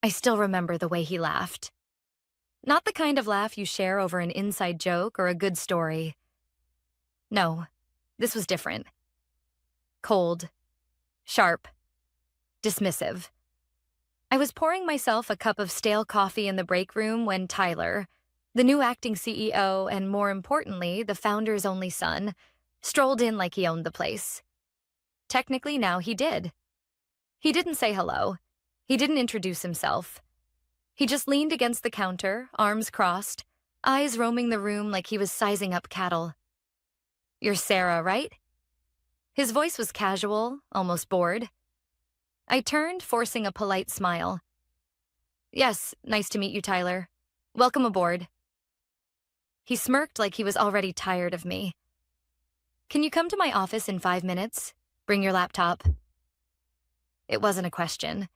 I still remember the way he laughed. Not the kind of laugh you share over an inside joke or a good story. No, this was different. Cold, sharp, dismissive. I was pouring myself a cup of stale coffee in the break room when Tyler, the new acting CEO and more importantly, the founder's only son, strolled in like he owned the place. Technically, now he did. He didn't say hello. He didn't introduce himself. He just leaned against the counter, arms crossed, eyes roaming the room like he was sizing up cattle. "You're Sarah, right?" His voice was casual, almost bored. I turned, forcing a polite smile. "Yes, nice to meet you, Tyler. Welcome aboard." He smirked like he was already tired of me. "Can you come to my office in 5 minutes? Bring your laptop." It wasn't a question.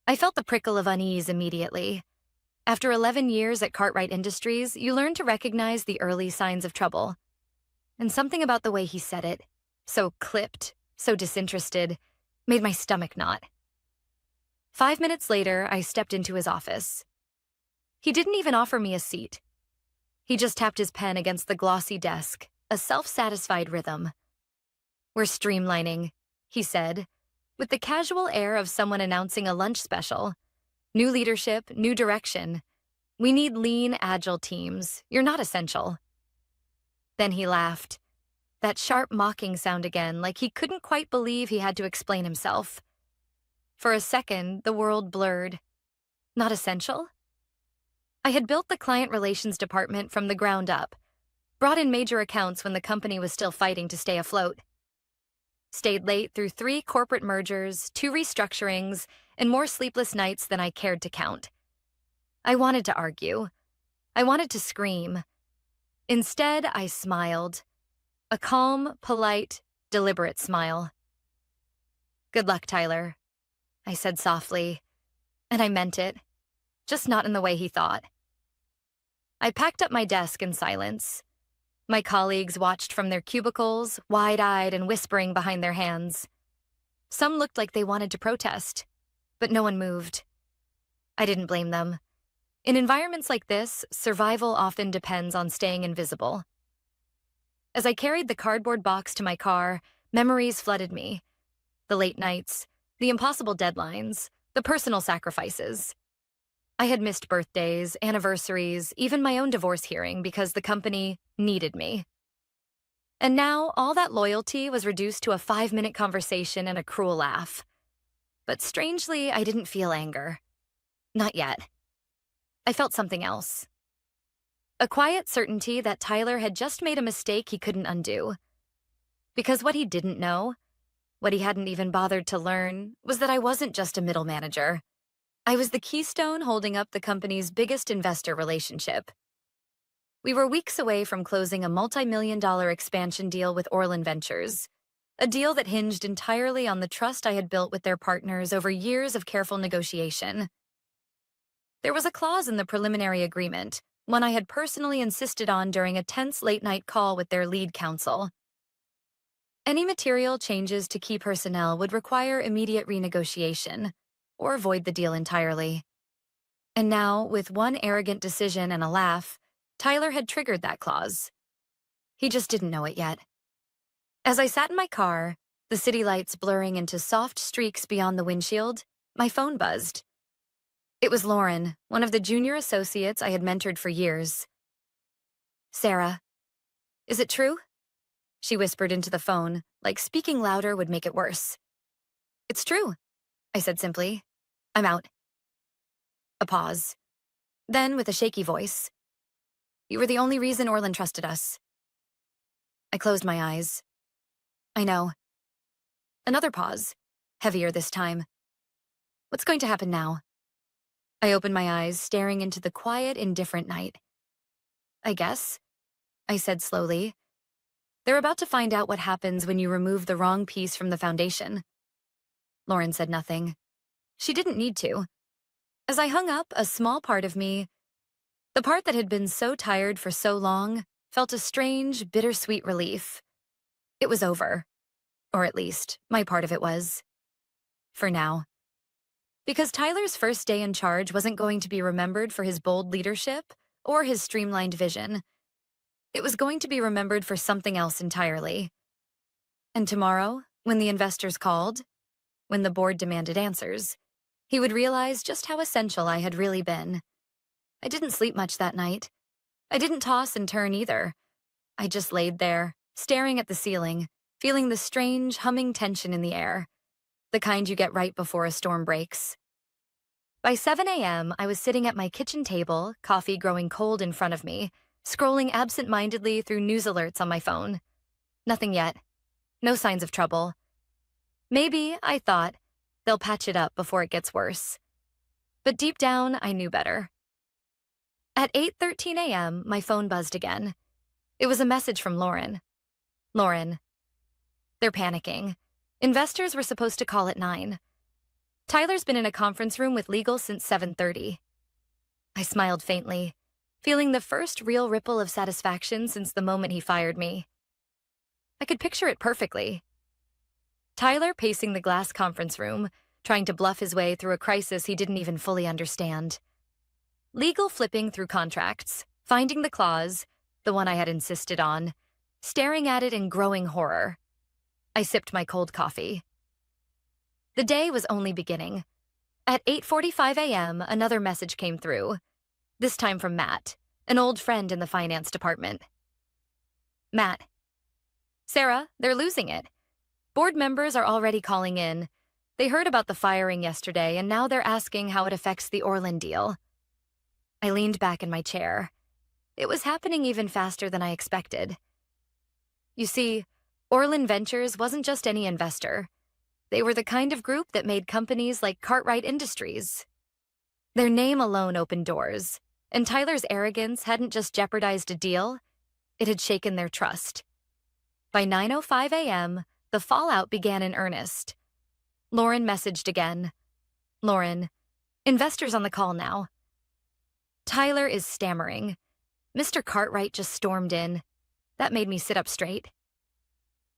I felt the prickle of unease immediately. After 11 years at Cartwright Industries, you learn to recognize the early signs of trouble. And something about the way he said it, so clipped, so disinterested, made my stomach knot. 5 minutes later, I stepped into his office. He didn't even offer me a seat. He just tapped his pen against the glossy desk, a self-satisfied rhythm. "We're streamlining," he said, with the casual air of someone announcing a lunch special. "New leadership, new direction. We need lean, agile teams. You're not essential." Then he laughed. That sharp mocking sound again, like he couldn't quite believe he had to explain himself. For a second, the world blurred. Not essential? I had built the client relations department from the ground up, brought in major accounts when the company was still fighting to stay afloat. Stayed late through 3 corporate mergers, 2 restructurings, and more sleepless nights than I cared to count. I wanted to argue. I wanted to scream. Instead, I smiled. A calm, polite, deliberate smile. "Good luck, Tyler," I said softly, and I meant it, just not in the way he thought. I packed up my desk in silence. My colleagues watched from their cubicles, wide-eyed and whispering behind their hands. Some looked like they wanted to protest, but no one moved. I didn't blame them. In environments like this, survival often depends on staying invisible. As I carried the cardboard box to my car, memories flooded me. The late nights, the impossible deadlines, the personal sacrifices. I had missed birthdays, anniversaries, even my own divorce hearing because the company needed me. And now, all that loyalty was reduced to a 5-minute conversation and a cruel laugh. But strangely, I didn't feel anger. Not yet. I felt something else. A quiet certainty that Tyler had just made a mistake he couldn't undo. Because what he didn't know, what he hadn't even bothered to learn, was that I wasn't just a middle manager. I was the keystone holding up the company's biggest investor relationship. We were weeks away from closing a multi-million-dollar expansion deal with Orlin Ventures, a deal that hinged entirely on the trust I had built with their partners over years of careful negotiation. There was a clause in the preliminary agreement, one I had personally insisted on during a tense late-night call with their lead counsel. Any material changes to key personnel would require immediate renegotiation, or void the deal entirely. And now, with one arrogant decision and a laugh, Tyler had triggered that clause. He just didn't know it yet. As I sat in my car, the city lights blurring into soft streaks beyond the windshield, my phone buzzed. It was Lauren, one of the junior associates I had mentored for years. "Sarah, is it true?" She whispered into the phone, like speaking louder would make it worse. "It's true," I said simply. "I'm out." A pause. Then, with a shaky voice, "You were the only reason Orlin trusted us." I closed my eyes. "I know." Another pause, heavier this time. "What's going to happen now?" I opened my eyes, staring into the quiet, indifferent night. "I guess," I said slowly, "they're about to find out what happens when you remove the wrong piece from the foundation." Lauren said nothing. She didn't need to. As I hung up, a small part of me, the part that had been so tired for so long, felt a strange, bittersweet relief. It was over. Or at least, my part of it was. For now. Because Tyler's first day in charge wasn't going to be remembered for his bold leadership or his streamlined vision. It was going to be remembered for something else entirely. And tomorrow, when the investors called, when the board demanded answers, he would realize just how essential I had really been. I didn't sleep much that night. I didn't toss and turn either. I just laid there, staring at the ceiling, feeling the strange, humming tension in the air, the kind you get right before a storm breaks. By 7 a.m., I was sitting at my kitchen table, coffee growing cold in front of me, scrolling absent-mindedly through news alerts on my phone. Nothing yet. No signs of trouble. Maybe, I thought, they'll patch it up before it gets worse. But deep down, I knew better. At 8:13 a.m., my phone buzzed again. It was a message from Lauren. Lauren. They're panicking. Investors were supposed to call at 9. Tyler's been in a conference room with legal since 7:30. I smiled faintly, feeling the first real ripple of satisfaction since the moment he fired me. I could picture it perfectly. Tyler pacing the glass conference room, trying to bluff his way through a crisis he didn't even fully understand. Legal flipping through contracts, finding the clause, the one I had insisted on, staring at it in growing horror. I sipped my cold coffee. The day was only beginning. At 8:45 a.m., another message came through, this time from Matt, an old friend in the finance department. Matt. Sarah, they're losing it. Board members are already calling in. They heard about the firing yesterday, and now they're asking how it affects the Orland deal. I leaned back in my chair. It was happening even faster than I expected. You see, Orland Ventures wasn't just any investor. They were the kind of group that made companies like Cartwright Industries. Their name alone opened doors, and Tyler's arrogance hadn't just jeopardized a deal, it had shaken their trust. By 9:05 a.m., the fallout began in earnest. Lauren messaged again. Lauren, investors on the call now. Tyler is stammering. Mr. Cartwright just stormed in. That made me sit up straight.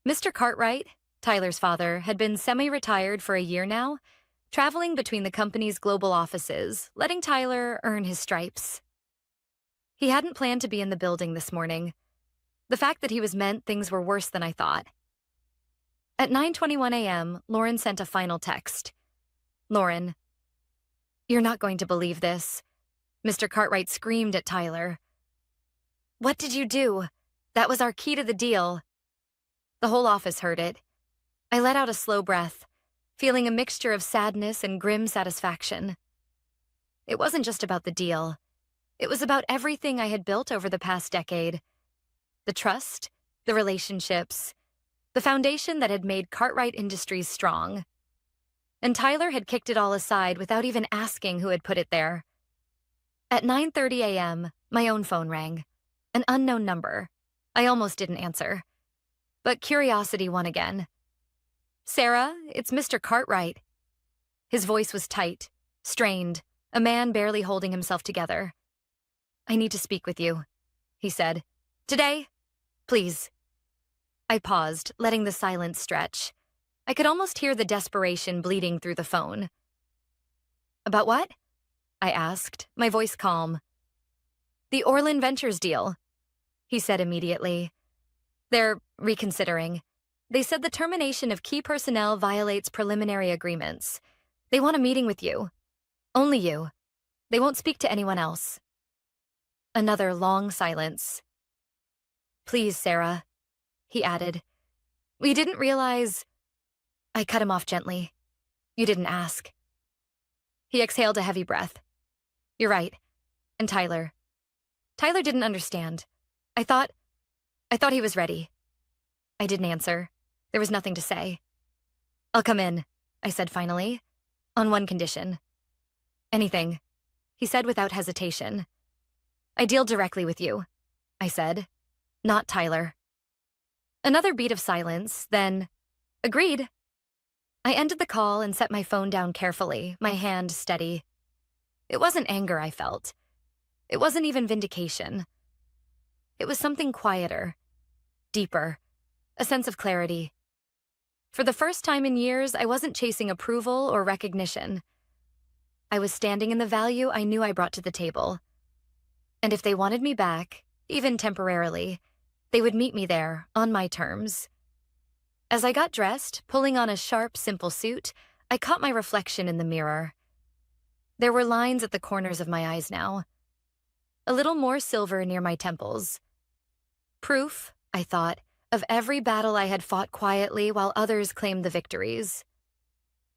Mr. Cartwright, Tyler's father, had been semi-retired for a year now, traveling between the company's global offices, letting Tyler earn his stripes. He hadn't planned to be in the building this morning. The fact that he was meant things were worse than I thought. At 9:21 a.m., Lauren sent a final text. Lauren, you're not going to believe this. Mr. Cartwright screamed at Tyler. What did you do? That was our key to the deal. The whole office heard it. I let out a slow breath, feeling a mixture of sadness and grim satisfaction. It wasn't just about the deal. It was about everything I had built over the past decade. The trust, the relationships, the foundation that had made Cartwright Industries strong. And Tyler had kicked it all aside without even asking who had put it there. At 9:30 a.m., my own phone rang. An unknown number. I almost didn't answer. But curiosity won again. Sarah, it's Mr. Cartwright. His voice was tight, strained, a man barely holding himself together. I need to speak with you, he said. Today? Please. I paused, letting the silence stretch. I could almost hear the desperation bleeding through the phone. About what? I asked, my voice calm. The Orland Ventures deal, he said immediately. They're reconsidering. They said the termination of key personnel violates preliminary agreements. They want a meeting with you. Only you. They won't speak to anyone else. Another long silence. Please, Sarah, he added. We didn't realize... I cut him off gently. You didn't ask. He exhaled a heavy breath. You're right. And Tyler. Tyler didn't understand. I thought he was ready. I didn't answer. There was nothing to say. I'll come in, I said finally, on one condition. Anything, he said without hesitation. I deal directly with you, I said, not Tyler. Another beat of silence, then, agreed. I ended the call and set my phone down carefully, my hand steady. It wasn't anger I felt. It wasn't even vindication. It was something quieter, deeper, a sense of clarity. For the first time in years, I wasn't chasing approval or recognition. I was standing in the value I knew I brought to the table. And if they wanted me back, even temporarily, they would meet me there, on my terms. As I got dressed, pulling on a sharp, simple suit, I caught my reflection in the mirror. There were lines at the corners of my eyes now. A little more silver near my temples. Proof, I thought, of every battle I had fought quietly while others claimed the victories.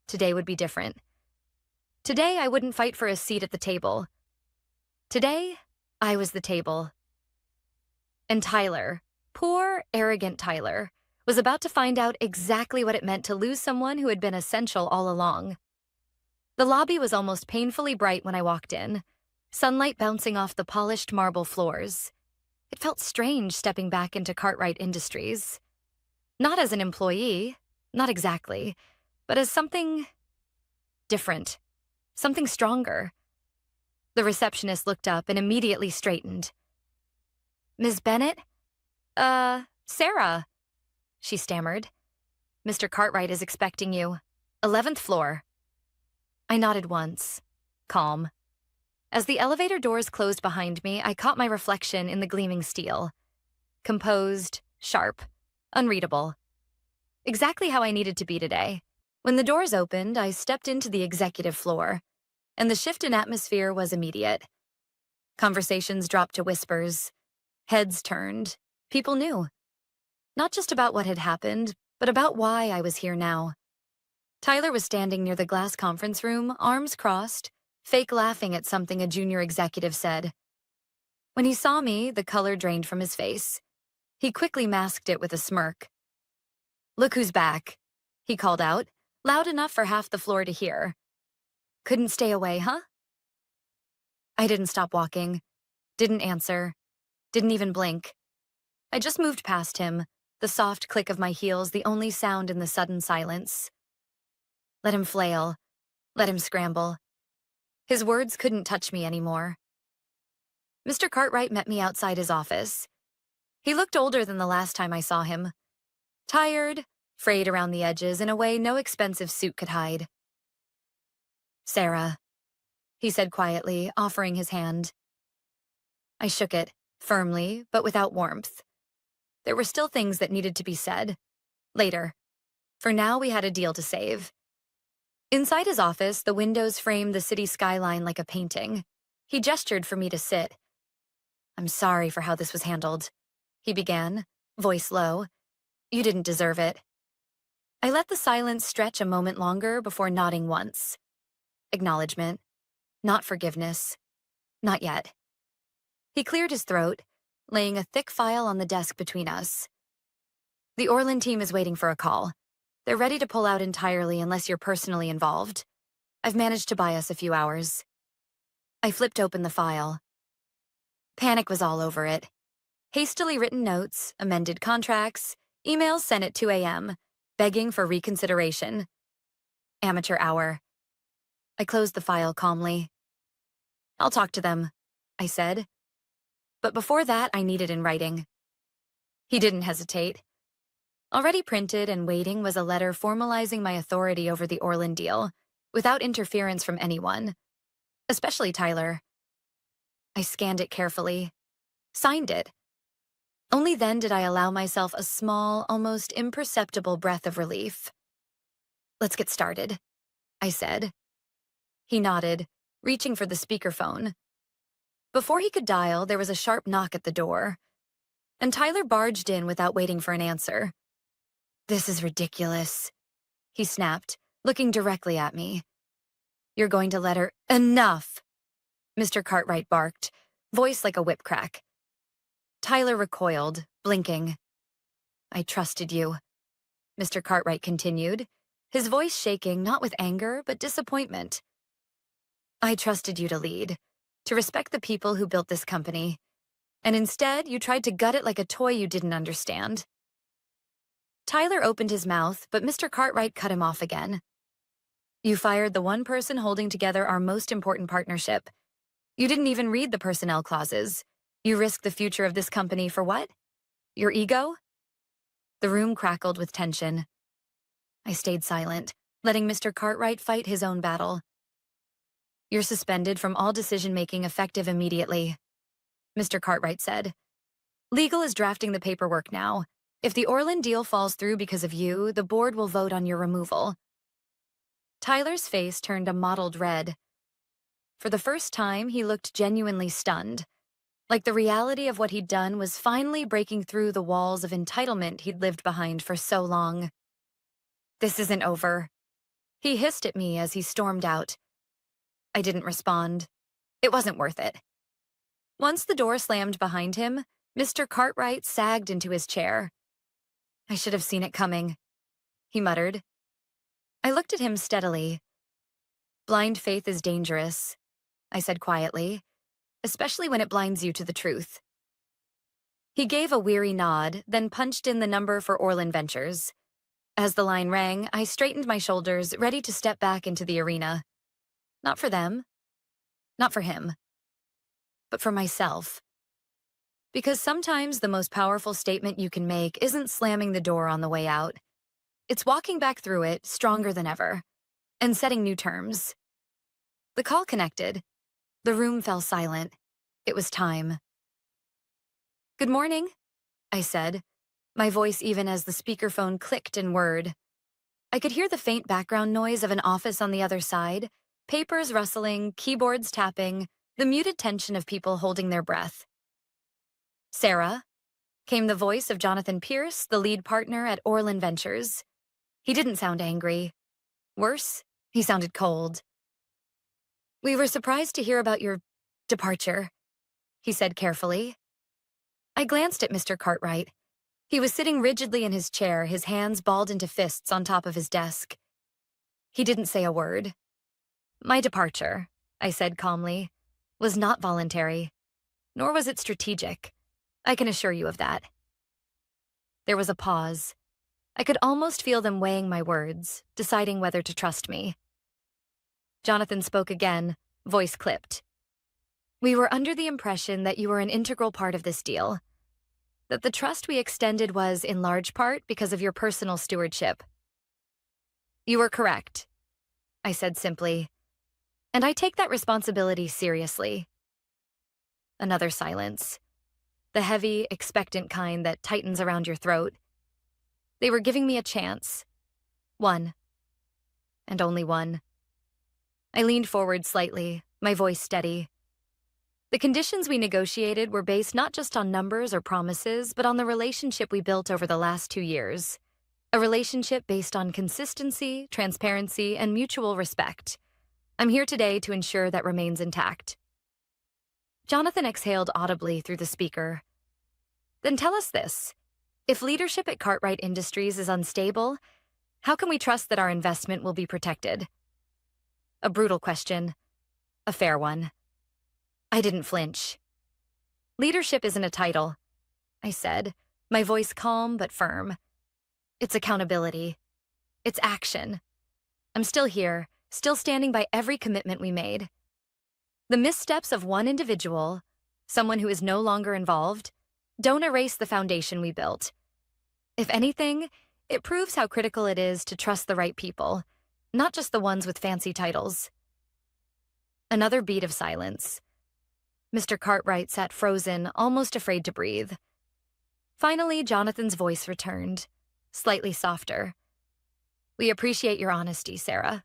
Today would be different. Today, I wouldn't fight for a seat at the table. Today, I was the table. And Tyler, poor, arrogant Tyler, was about to find out exactly what it meant to lose someone who had been essential all along. The lobby was almost painfully bright when I walked in, sunlight bouncing off the polished marble floors. It felt strange stepping back into Cartwright Industries. Not as an employee, not exactly, but as something different, something stronger. The receptionist looked up and immediately straightened. "Ms. Bennett? Sarah," she stammered. "Mr. Cartwright is expecting you. 11th floor." I nodded once, calm. As the elevator doors closed behind me, I caught my reflection in the gleaming steel. Composed, sharp, unreadable. Exactly how I needed to be today. When the doors opened, I stepped into the executive floor, and the shift in atmosphere was immediate. Conversations dropped to whispers. Heads turned. People knew. Not just about what had happened, but about why I was here now. Tyler was standing near the glass conference room, arms crossed, fake laughing at something a junior executive said. When he saw me, the color drained from his face. He quickly masked it with a smirk. "Look who's back," he called out, loud enough for half the floor to hear. "Couldn't stay away, huh?" I didn't stop walking, didn't answer, didn't even blink. I just moved past him, the soft click of my heels the only sound in the sudden silence. Let him flail. Let him scramble. His words couldn't touch me anymore. Mr. Cartwright met me outside his office. He looked older than the last time I saw him. Tired, frayed around the edges in a way no expensive suit could hide. "Sarah," he said quietly, offering his hand. I shook it, firmly, but without warmth. There were still things that needed to be said. Later. For now, we had a deal to save. Inside his office, the windows framed the city skyline like a painting. He gestured for me to sit. "I'm sorry for how this was handled," he began, voice low. "You didn't deserve it." I let the silence stretch a moment longer before nodding once. Acknowledgement. Not forgiveness. Not yet. He cleared his throat, laying a thick file on the desk between us. "The Orland team is waiting for a call. They're ready to pull out entirely unless you're personally involved. I've managed to buy us a few hours." I flipped open the file. Panic was all over it. Hastily written notes, amended contracts, emails sent at 2 a.m., begging for reconsideration. Amateur hour. I closed the file calmly. "I'll talk to them," I said. But before that, I need it in writing. He didn't hesitate. Already printed and waiting was a letter formalizing my authority over the Orland deal, without interference from anyone, especially Tyler. I scanned it carefully, signed it. Only then did I allow myself a small, almost imperceptible breath of relief. "Let's get started," I said. He nodded, reaching for the speakerphone. Before he could dial, there was a sharp knock at the door, and Tyler barged in without waiting for an answer. "This is ridiculous," he snapped, looking directly at me. "You're going to let her—" "Enough!" Mr. Cartwright barked, voice like a whip crack. Tyler recoiled, blinking. "I trusted you," Mr. Cartwright continued, his voice shaking not with anger but disappointment. "I trusted you to lead, to respect the people who built this company, and instead you tried to gut it like a toy you didn't understand." Tyler opened his mouth, but Mr. Cartwright cut him off again. "You fired the one person holding together our most important partnership. You didn't even read the personnel clauses. You risked the future of this company for what? Your ego?" The room crackled with tension. I stayed silent, letting Mr. Cartwright fight his own battle. You're suspended from all decision-making effective immediately, Mr. Cartwright said. Legal is drafting the paperwork now. If the Orland deal falls through because of you, the board will vote on your removal. Tyler's face turned a mottled red. For the first time, he looked genuinely stunned, like the reality of what he'd done was finally breaking through the walls of entitlement he'd lived behind for so long. This isn't over. He hissed at me as he stormed out. I didn't respond. It wasn't worth it. Once the door slammed behind him, Mr. Cartwright sagged into his chair. I should have seen it coming, he muttered. I looked at him steadily. Blind faith is dangerous, I said quietly, especially when it blinds you to the truth. He gave a weary nod, then punched in the number for Orland Ventures. As the line rang, I straightened my shoulders, ready to step back into the arena. Not for them. Not for him. But for myself. Because sometimes the most powerful statement you can make isn't slamming the door on the way out. It's walking back through it, stronger than ever, and setting new terms. The call connected. The room fell silent. It was time. Good morning, I said, my voice even as the speakerphone clicked and whirred. I could hear the faint background noise of an office on the other side, papers rustling, keyboards tapping, the muted tension of people holding their breath. Sarah, came the voice of Jonathan Pierce, the lead partner at Orland Ventures. He didn't sound angry. Worse, he sounded cold. We were surprised to hear about your departure, he said carefully. I glanced at Mr. Cartwright. He was sitting rigidly in his chair, his hands balled into fists on top of his desk. He didn't say a word. My departure, I said calmly, was not voluntary, nor was it strategic. I can assure you of that. There was a pause. I could almost feel them weighing my words, deciding whether to trust me. Jonathan spoke again, voice clipped. We were under the impression that you were an integral part of this deal, that the trust we extended was, in large part, because of your personal stewardship. You were correct, I said simply, and I take that responsibility seriously. Another silence. The heavy, expectant kind that tightens around your throat. They were giving me a chance. One. And only one. I leaned forward slightly, my voice steady. The conditions we negotiated were based not just on numbers or promises, but on the relationship we built over the last 2 years. A relationship based on consistency, transparency, and mutual respect. I'm here today to ensure that remains intact. Jonathan exhaled audibly through the speaker. Then tell us this. If leadership at Cartwright Industries is unstable, how can we trust that our investment will be protected? A brutal question. A fair one. I didn't flinch. Leadership isn't a title, I said, my voice calm but firm. It's accountability. It's action. I'm still here, still standing by every commitment we made. The missteps of one individual, someone who is no longer involved, don't erase the foundation we built. If anything, it proves how critical it is to trust the right people, not just the ones with fancy titles. Another beat of silence. Mr. Cartwright sat frozen, almost afraid to breathe. Finally, Jonathan's voice returned, slightly softer. We appreciate your honesty, Sarah.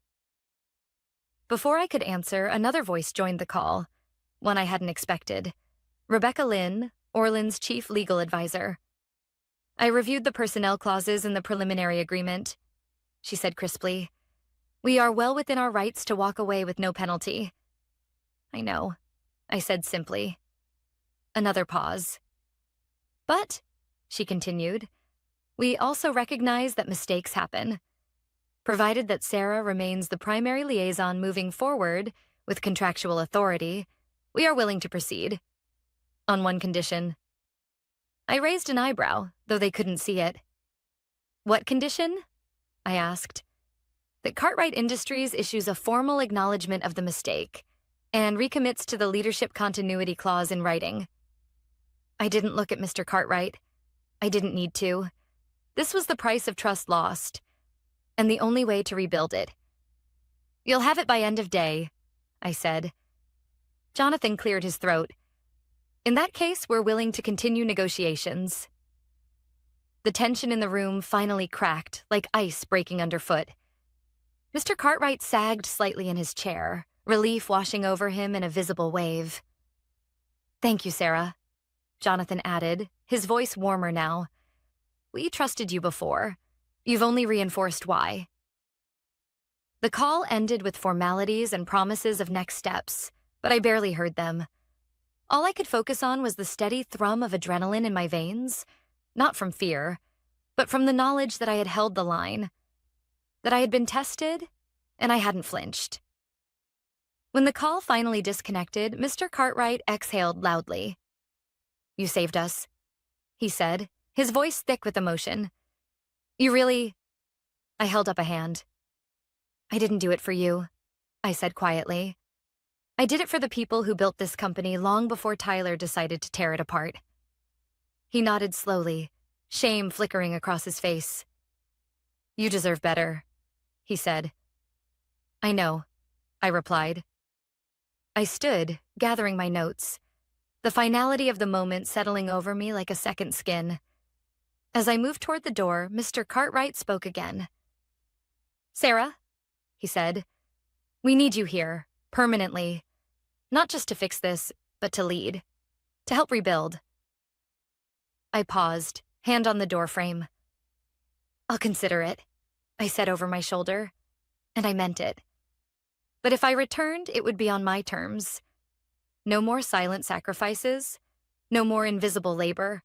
Before I could answer, another voice joined the call, one I hadn't expected. Rebecca Lynn, Orland's chief legal advisor. I reviewed the personnel clauses in the preliminary agreement, she said crisply. We are well within our rights to walk away with no penalty. I know, I said simply. Another pause. But, she continued, we also recognize that mistakes happen. Provided that Sarah remains the primary liaison moving forward with contractual authority, we are willing to proceed. On one condition. I raised an eyebrow, though they couldn't see it. What condition? I asked. That Cartwright Industries issues a formal acknowledgement of the mistake and recommits to the leadership continuity clause in writing. I didn't look at Mr. Cartwright. I didn't need to. This was the price of trust lost, and the only way to rebuild it. You'll have it by end of day, I said. Jonathan cleared his throat. In that case, we're willing to continue negotiations. The tension in the room finally cracked, like ice breaking underfoot. Mr. Cartwright sagged slightly in his chair, relief washing over him in a visible wave. Thank you, Sarah, Jonathan added, his voice warmer now. We trusted you before. You've only reinforced why. The call ended with formalities and promises of next steps, but I barely heard them. All I could focus on was the steady thrum of adrenaline in my veins, not from fear, but from the knowledge that I had held the line, that I had been tested, and I hadn't flinched. When the call finally disconnected, Mr. Cartwright exhaled loudly. You saved us, he said, his voice thick with emotion. You really... I held up a hand. I didn't do it for you, I said quietly. I did it for the people who built this company long before Tyler decided to tear it apart. He nodded slowly, shame flickering across his face. You deserve better, he said. I know, I replied. I stood, gathering my notes, the finality of the moment settling over me like a second skin. As I moved toward the door, Mr. Cartwright spoke again. Sarah, he said, we need you here, permanently. Not just to fix this, but to lead. To help rebuild. I paused, hand on the doorframe. I'll consider it, I said over my shoulder, and I meant it. But if I returned, it would be on my terms. No more silent sacrifices, no more invisible labor.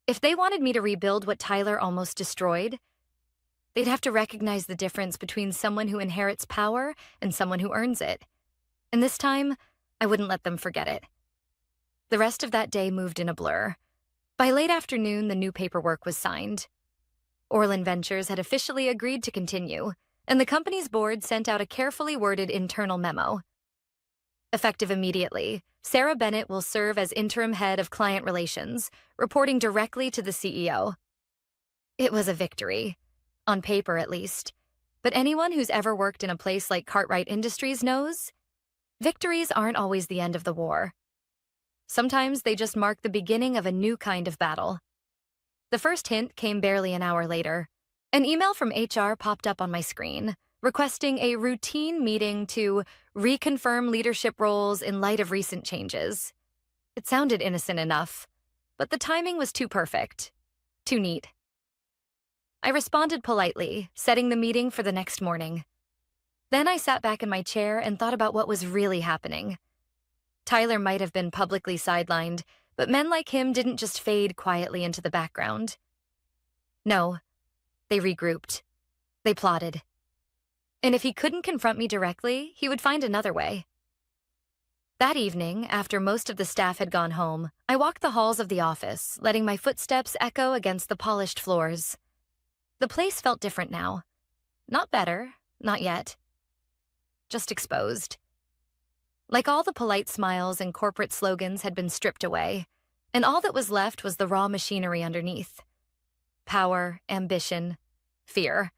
If they wanted me to rebuild what Tyler almost destroyed, they'd have to recognize the difference between someone who inherits power and someone who earns it. And this time, I wouldn't let them forget it. The rest of that day moved in a blur. By late afternoon, the new paperwork was signed. Orlin Ventures had officially agreed to continue, and the company's board sent out a carefully worded internal memo. Effective immediately, Sarah Bennett will serve as interim head of client relations, reporting directly to the CEO. It was a victory, on paper at least, but anyone who's ever worked in a place like Cartwright Industries knows victories aren't always the end of the war. Sometimes they just mark the beginning of a new kind of battle. The first hint came barely an hour later. An email from HR popped up on my screen, requesting a routine meeting to reconfirm leadership roles in light of recent changes. It sounded innocent enough, but the timing was too perfect, too neat. I responded politely, setting the meeting for the next morning. Then I sat back in my chair and thought about what was really happening. Tyler might have been publicly sidelined, but men like him didn't just fade quietly into the background. No, they regrouped. They plotted. And if he couldn't confront me directly, he would find another way. That evening, after most of the staff had gone home, I walked the halls of the office, letting my footsteps echo against the polished floors. The place felt different now. Not better, not yet. Just exposed. Like all the polite smiles and corporate slogans had been stripped away, and all that was left was the raw machinery underneath. Power, ambition, fear.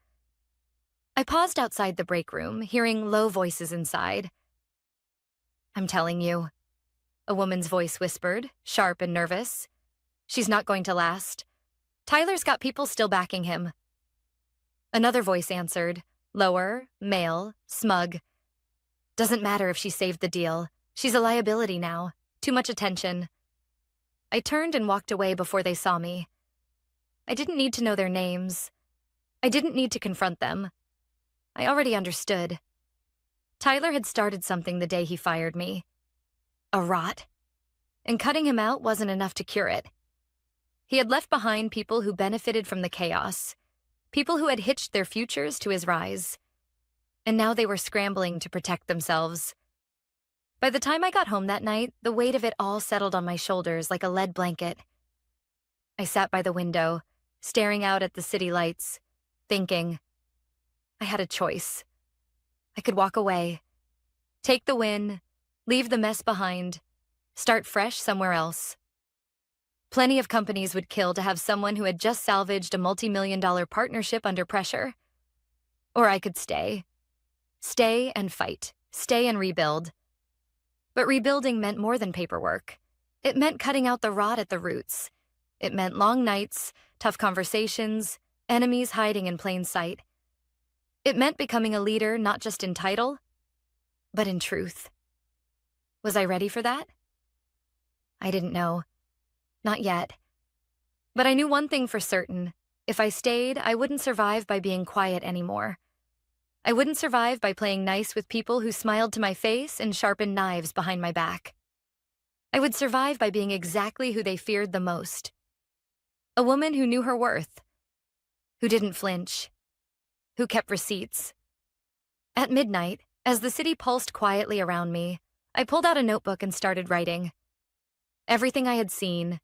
I paused outside the break room, hearing low voices inside. I'm telling you, a woman's voice whispered, sharp and nervous. She's not going to last. Tyler's got people still backing him. Another voice answered, lower, male, smug. Doesn't matter if she saved the deal. She's a liability now. Too much attention. I turned and walked away before they saw me. I didn't need to know their names. I didn't need to confront them. I already understood. Tyler had started something the day he fired me. A rot. And cutting him out wasn't enough to cure it. He had left behind people who benefited from the chaos, people who had hitched their futures to his rise. And now they were scrambling to protect themselves. By the time I got home that night, the weight of it all settled on my shoulders like a lead blanket. I sat by the window, staring out at the city lights, thinking. I had a choice. I could walk away, take the win, leave the mess behind, start fresh somewhere else. Plenty of companies would kill to have someone who had just salvaged a multi-million-dollar partnership under pressure. Or I could stay. Stay and fight, stay and rebuild. But rebuilding meant more than paperwork. It meant cutting out the rot at the roots. It meant long nights, tough conversations, enemies hiding in plain sight. It meant becoming a leader not just in title, but in truth. Was I ready for that? I didn't know. Not yet. But I knew one thing for certain. If I stayed, I wouldn't survive by being quiet anymore. I wouldn't survive by playing nice with people who smiled to my face and sharpened knives behind my back. I would survive by being exactly who they feared the most. A woman who knew her worth, who didn't flinch, who kept receipts. At midnight, as the city pulsed quietly around me, I pulled out a notebook and started writing. Everything I had seen,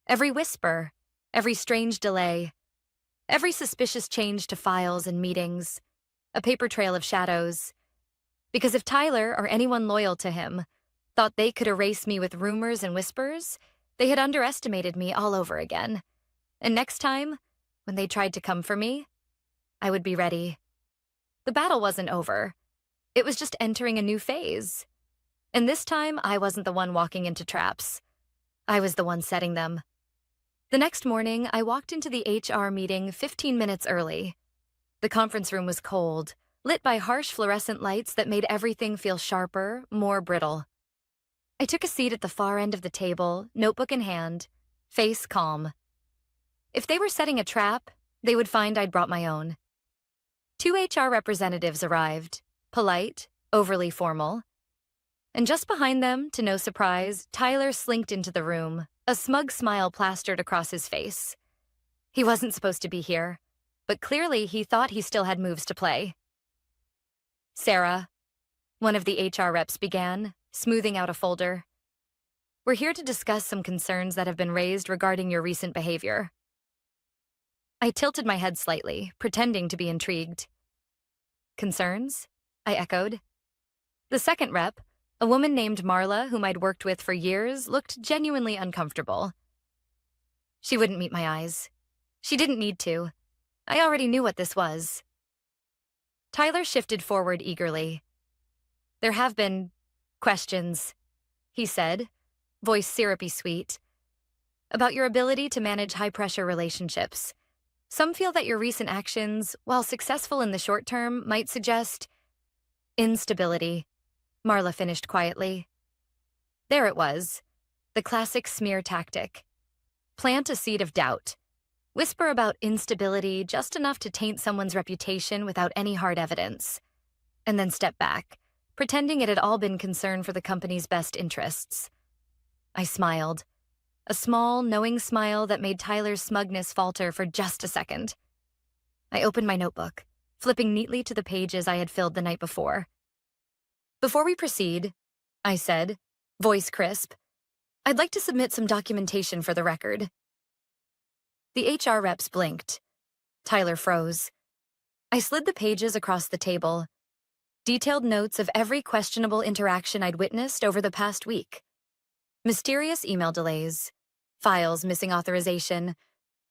every whisper, every strange delay, every suspicious change to files and meetings, a paper trail of shadows. Because if Tyler, or anyone loyal to him, thought they could erase me with rumors and whispers, they had underestimated me all over again. And next time, when they tried to come for me, I would be ready. The battle wasn't over. It was just entering a new phase. And this time, I wasn't the one walking into traps. I was the one setting them. The next morning, I walked into the HR meeting 15 minutes early. The conference room was cold, lit by harsh fluorescent lights that made everything feel sharper, more brittle. I took a seat at the far end of the table, notebook in hand, face calm. If they were setting a trap, they would find I'd brought my own. 2 HR representatives arrived, polite, overly formal. And just behind them, to no surprise, Tyler slinked into the room, a smug smile plastered across his face. He wasn't supposed to be here, but clearly he thought he still had moves to play. Sarah, one of the HR reps began, smoothing out a folder. We're here to discuss some concerns that have been raised regarding your recent behavior. I tilted my head slightly, pretending to be intrigued. Concerns? I echoed. The second rep, a woman named Marla, whom I'd worked with for years, looked genuinely uncomfortable. She wouldn't meet my eyes. She didn't need to. I already knew what this was. Tyler shifted forward eagerly. There have been questions, he said, voice syrupy sweet, about your ability to manage high-pressure relationships. Some feel that your recent actions, while successful in the short term, might suggest instability, Marla finished quietly. There it was, the classic smear tactic. Plant a seed of doubt. Whisper about instability just enough to taint someone's reputation without any hard evidence. And then step back, pretending it had all been concern for the company's best interests. I smiled. A small, knowing smile that made Tyler's smugness falter for just a second. I opened my notebook, flipping neatly to the pages I had filled the night before. Before we proceed, I said, voice crisp, I'd like to submit some documentation for the record. The HR reps blinked. Tyler froze. I slid the pages across the table. Detailed notes of every questionable interaction I'd witnessed over the past week. Mysterious email delays, files missing authorization,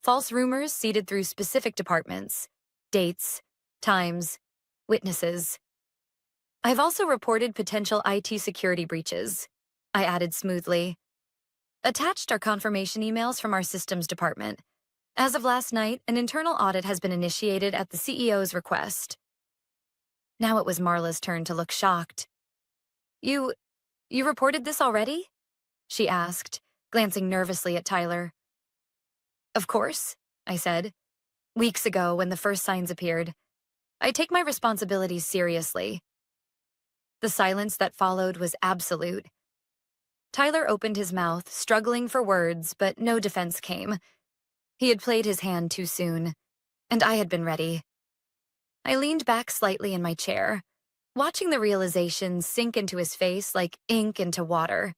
false rumors seeded through specific departments, dates, times, witnesses. I've also reported potential IT security breaches, I added smoothly. Attached are confirmation emails from our systems department. As of last night, an internal audit has been initiated at the CEO's request. Now it was Marla's turn to look shocked. You reported this already? She asked, glancing nervously at Tyler. Of course, I said. Weeks ago, when the first signs appeared. I take my responsibilities seriously. The silence that followed was absolute. Tyler opened his mouth, struggling for words, but no defense came. He had played his hand too soon, and I had been ready. I leaned back slightly in my chair, watching the realization sink into his face like ink into water.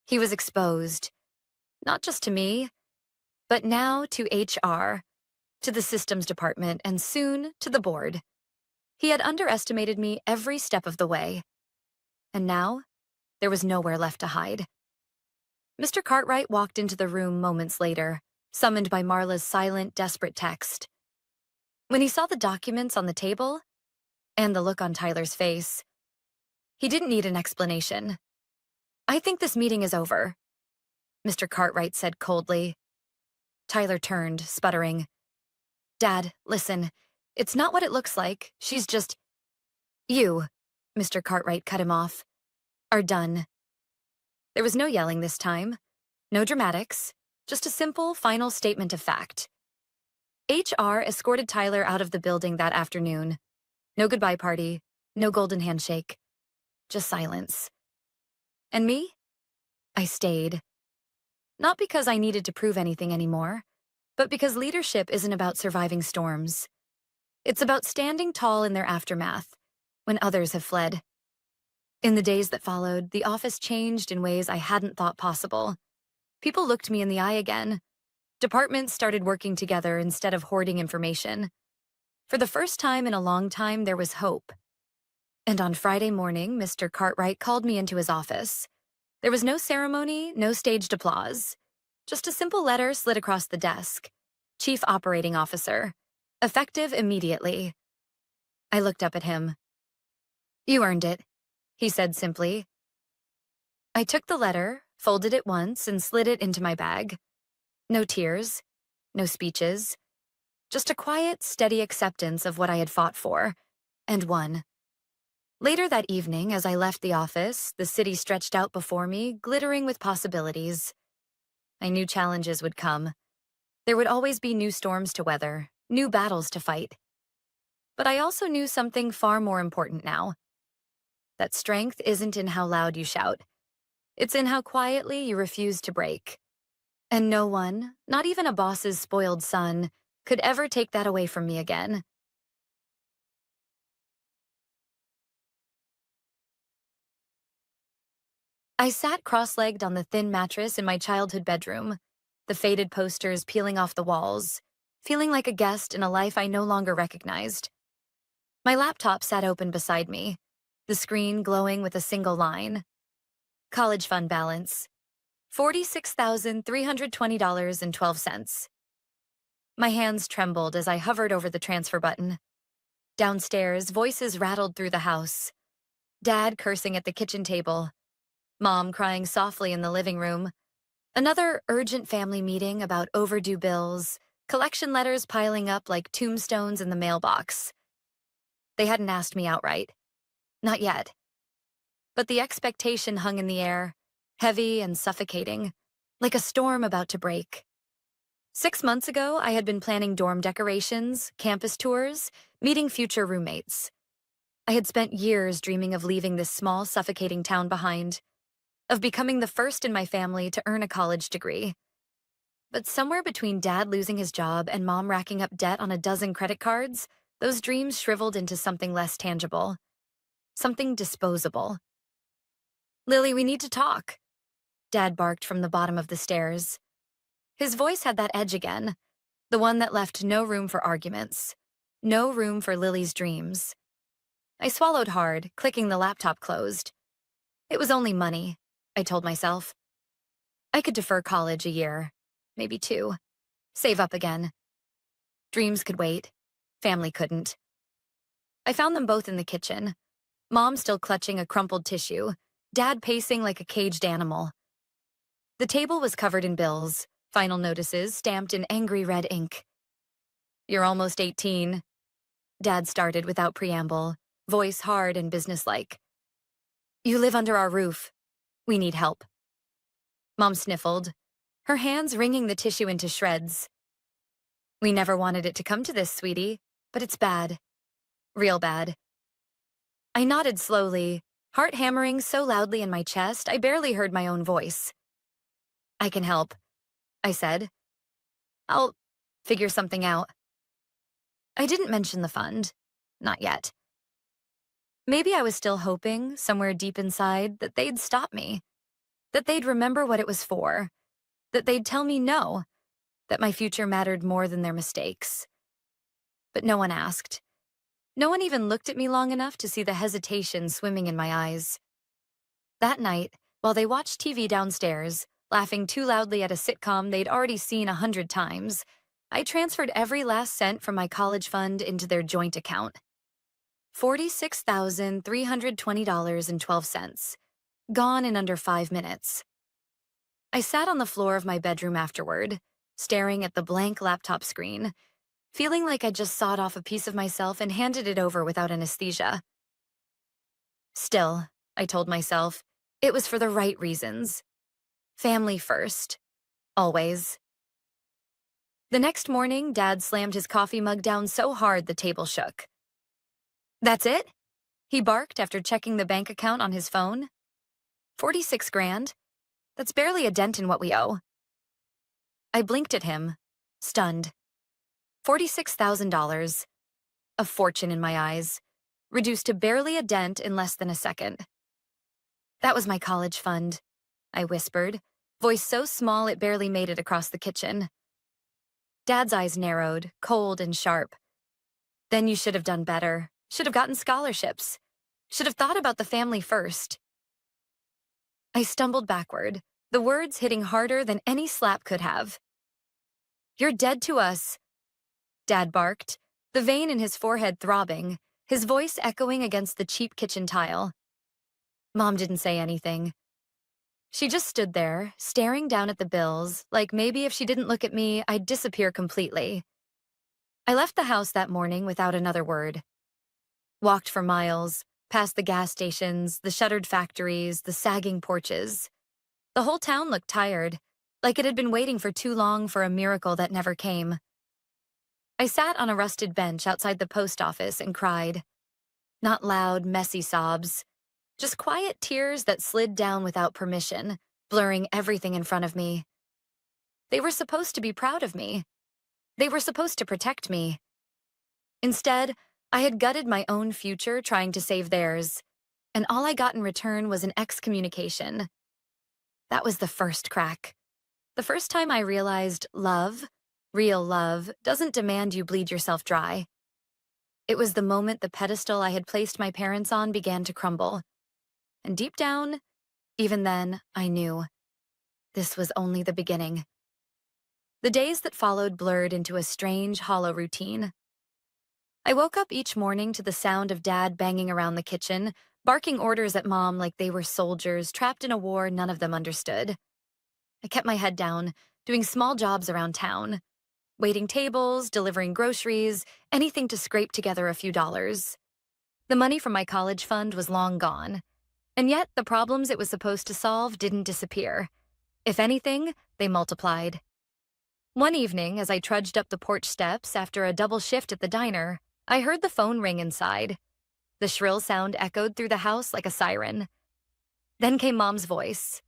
He was exposed, not just to me, but now to HR, to the systems department, and soon to the board. He had underestimated me every step of the way. And now, there was nowhere left to hide. Mr. Cartwright walked into the room moments later, summoned by Marla's silent, desperate text. When he saw the documents on the table, and the look on Tyler's face, He didn't need an explanation. "I think this meeting is over," Mr. Cartwright said coldly. Tyler turned, sputtering. "Dad, listen. It's not what it looks like. She's just—" "You," Mr. Cartwright cut him off, "are done." There was no yelling this time. No dramatics. Just a simple, final statement of fact. HR escorted Tyler out of the building that afternoon. No goodbye party. No golden handshake. Just silence. And me? I stayed. Not because I needed to prove anything anymore, but because leadership isn't about surviving storms. It's about standing tall in their aftermath, when others have fled. In the days that followed, the office changed in ways I hadn't thought possible. People looked me in the eye again. Departments started working together instead of hoarding information. For the first time in a long time, there was hope. And on Friday morning, Mr. Cartwright called me into his office. There was no ceremony, no staged applause. Just a simple letter slid across the desk. Chief Operating Officer. Effective immediately. I looked up at him. "You earned it," he said simply. I took the letter, folded it once, and slid it into my bag. No tears, no speeches. Just a quiet, steady acceptance of what I had fought for, and won. Later that evening, as I left the office, the city stretched out before me, glittering with possibilities. I knew challenges would come. There would always be new storms to weather, new battles to fight. But I also knew something far more important now. That strength isn't in how loud you shout. It's in how quietly you refuse to break. And no one, not even a boss's spoiled son, could ever take that away from me again. I sat cross-legged on the thin mattress in my childhood bedroom, the faded posters peeling off the walls, feeling like a guest in a life I no longer recognized. My laptop sat open beside me, the screen glowing with a single line. College fund balance. $46,320.12. My hands trembled as I hovered over the transfer button. Downstairs, voices rattled through the house. Dad cursing at the kitchen table. Mom crying softly in the living room. Another urgent family meeting about overdue bills, collection letters piling up like tombstones in the mailbox. They hadn't asked me outright. Not yet. But the expectation hung in the air, heavy and suffocating, like a storm about to break. 6 months ago, I had been planning dorm decorations, campus tours, meeting future roommates. I had spent years dreaming of leaving this small, suffocating town behind, of becoming the first in my family to earn a college degree. But somewhere between Dad losing his job and Mom racking up debt on a dozen credit cards, those dreams shriveled into something less tangible, something disposable. "Lily, we need to talk," Dad barked from the bottom of the stairs. His voice had that edge again, the one that left no room for arguments, no room for Lily's dreams. I swallowed hard, clicking the laptop closed. It was only money, I told myself. I could defer college a year, maybe 2, save up again. Dreams could wait. Family couldn't. I found them both in the kitchen, Mom still clutching a crumpled tissue, Dad pacing like a caged animal. The table was covered in bills, final notices stamped in angry red ink. "You're almost 18, Dad started without preamble, voice hard and businesslike. "You live under our roof. We need help." Mom sniffled, her hands wringing the tissue into shreds. "We never wanted it to come to this, sweetie, but it's bad. Real bad." I nodded slowly, heart hammering so loudly in my chest I barely heard my own voice. "I can help," I said. "I'll figure something out." I didn't mention the fund. Not yet. Maybe I was still hoping, somewhere deep inside, that they'd stop me. That they'd remember what it was for. That they'd tell me no. That my future mattered more than their mistakes. But no one asked. No one even looked at me long enough to see the hesitation swimming in my eyes. That night, while they watched TV downstairs, laughing too loudly at a sitcom they'd already seen 100 times, I transferred every last cent from my college fund into their joint account. $46,320.12. Gone in under 5 minutes. I sat on the floor of my bedroom afterward, staring at the blank laptop screen, feeling like I'd just sawed off a piece of myself and handed it over without anesthesia. Still, I told myself, it was for the right reasons. Family first. Always. The next morning, Dad slammed his coffee mug down so hard the table shook. "That's it?" he barked after checking the bank account on his phone. 46 grand? That's barely a dent in what we owe. I blinked at him, stunned. $46,000. A fortune in my eyes, reduced to barely a dent in less than a second. "That was my college fund," I whispered, voice so small it barely made it across the kitchen. Dad's eyes narrowed, cold and sharp. "Then you should have done better. Should have gotten scholarships. Should have thought about the family first." I stumbled backward, the words hitting harder than any slap could have. "You're dead to us," Dad barked, the vein in his forehead throbbing, his voice echoing against the cheap kitchen tile. Mom didn't say anything. She just stood there, staring down at the bills, like maybe if she didn't look at me, I'd disappear completely. I left the house that morning without another word. Walked for miles, past the gas stations, the shuttered factories, the sagging porches. The whole town looked tired, like it had been waiting for too long for a miracle that never came. I sat on a rusted bench outside the post office and cried. Not loud, messy sobs, just quiet tears that slid down without permission, blurring everything in front of me. They were supposed to be proud of me. They were supposed to protect me. Instead, I had gutted my own future trying to save theirs, and all I got in return was an excommunication. That was the first crack. The first time I realized love, real love, doesn't demand you bleed yourself dry. It was the moment the pedestal I had placed my parents on began to crumble. And deep down, even then, I knew. This was only the beginning. The days that followed blurred into a strange, hollow routine. I woke up each morning to the sound of Dad banging around the kitchen, barking orders at Mom like they were soldiers trapped in a war none of them understood. I kept my head down, doing small jobs around town. Waiting tables, delivering groceries, anything to scrape together a few dollars. The money from my college fund was long gone. And yet, the problems it was supposed to solve didn't disappear. If anything, they multiplied. One evening, as I trudged up the porch steps after a double shift at the diner, I heard the phone ring inside. The shrill sound echoed through the house like a siren. Then came Mom's voice,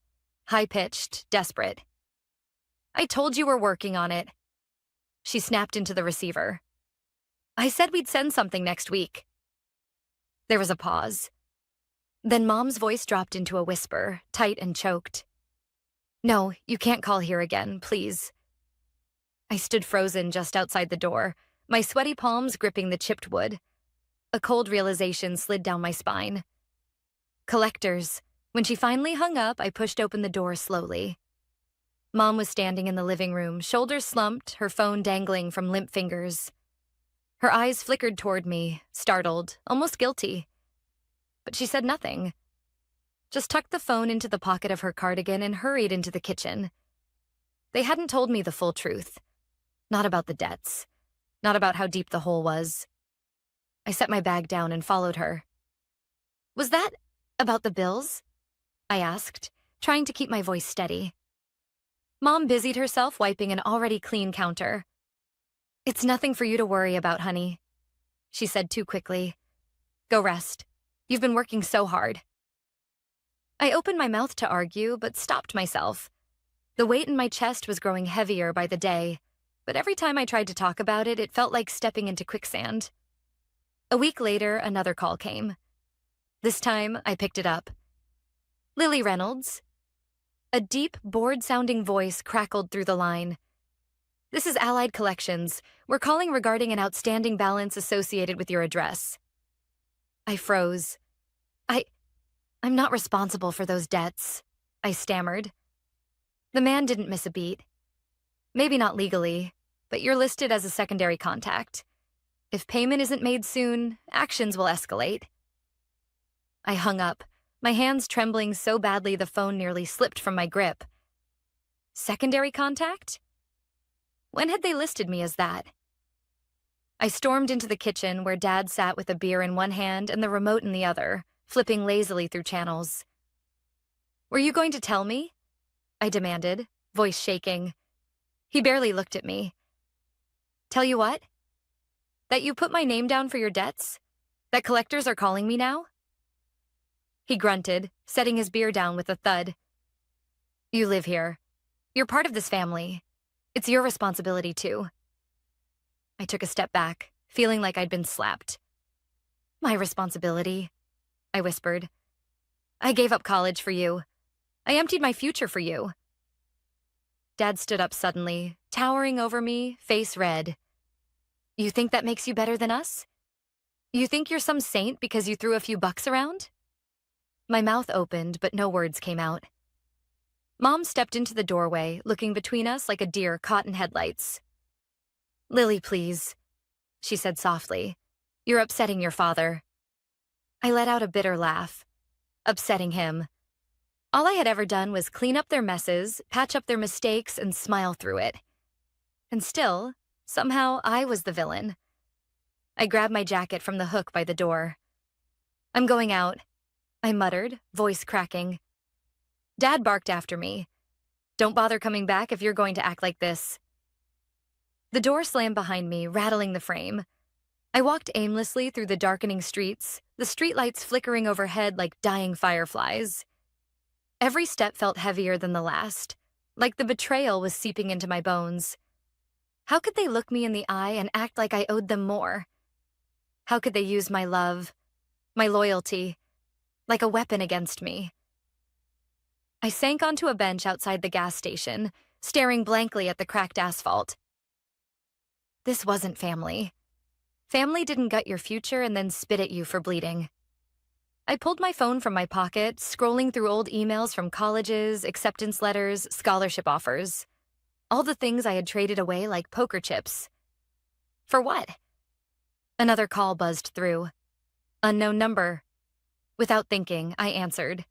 high-pitched, desperate. "I told you we're working on it." She snapped into the receiver. "I said we'd send something next week." There was a pause. Then Mom's voice dropped into a whisper, tight and choked. "No, you can't call here again, please." I stood frozen just outside the door, my sweaty palms gripping the chipped wood. A cold realization slid down my spine. Collectors. When she finally hung up, I pushed open the door slowly. Mom was standing in the living room, shoulders slumped, her phone dangling from limp fingers. Her eyes flickered toward me, startled, almost guilty. But she said nothing. Just tucked the phone into the pocket of her cardigan and hurried into the kitchen. They hadn't told me the full truth. Not about the debts. Not about how deep the hole was. I set my bag down and followed her. "Was that about the bills?" I asked, trying to keep my voice steady. Mom busied herself wiping an already clean counter. "It's nothing for you to worry about, honey," she said too quickly. "Go rest. You've been working so hard." I opened my mouth to argue, but stopped myself. The weight in my chest was growing heavier by the day, but every time I tried to talk about it, it felt like stepping into quicksand. A week later, another call came. This time, I picked it up. "Lily Reynolds." A deep, bored-sounding voice crackled through the line. "This is Allied Collections. We're calling regarding an outstanding balance associated with your address." I froze. I'm not responsible for those debts," I stammered. The man didn't miss a beat. "Maybe not legally, but you're listed as a secondary contact. If payment isn't made soon, actions will escalate. I hung up, my hands trembling so badly the phone nearly slipped from my grip. Secondary contact? When had they listed me as that? I stormed into the kitchen where Dad sat with a beer in one hand and the remote in the other, flipping lazily through channels. Were you going to tell me? I demanded, voice shaking. He barely looked at me. Tell you what? That you put my name down for your debts? That collectors are calling me now? He grunted, setting his beer down with a thud. You live here. You're part of this family. It's your responsibility too. I took a step back, feeling like I'd been slapped. My responsibility, I whispered. I gave up college for you. I emptied my future for you. Dad stood up suddenly, towering over me, face red. You think that makes you better than us? You think you're some saint because you threw a few bucks around? My mouth opened, but no words came out. Mom stepped into the doorway, looking between us like a deer caught in headlights. Lily, please, she said softly. You're upsetting your father. I let out a bitter laugh. Upsetting him. All I had ever done was clean up their messes, patch up their mistakes, and smile through it. And still, somehow I was the villain. I grabbed my jacket from the hook by the door. I'm going out, I muttered, voice cracking. Dad barked after me. Don't bother coming back if you're going to act like this. The door slammed behind me, rattling the frame. I walked aimlessly through the darkening streets, the streetlights flickering overhead like dying fireflies. Every step felt heavier than the last, like the betrayal was seeping into my bones. How could they look me in the eye and act like I owed them more? How could they use my love, my loyalty, like a weapon against me? I sank onto a bench outside the gas station, staring blankly at the cracked asphalt. This wasn't family. Family didn't gut your future and then spit at you for bleeding. I pulled my phone from my pocket, scrolling through old emails from colleges, acceptance letters, scholarship offers. All the things I had traded away like poker chips. For what? Another call buzzed through. Unknown number. Without thinking, I answered.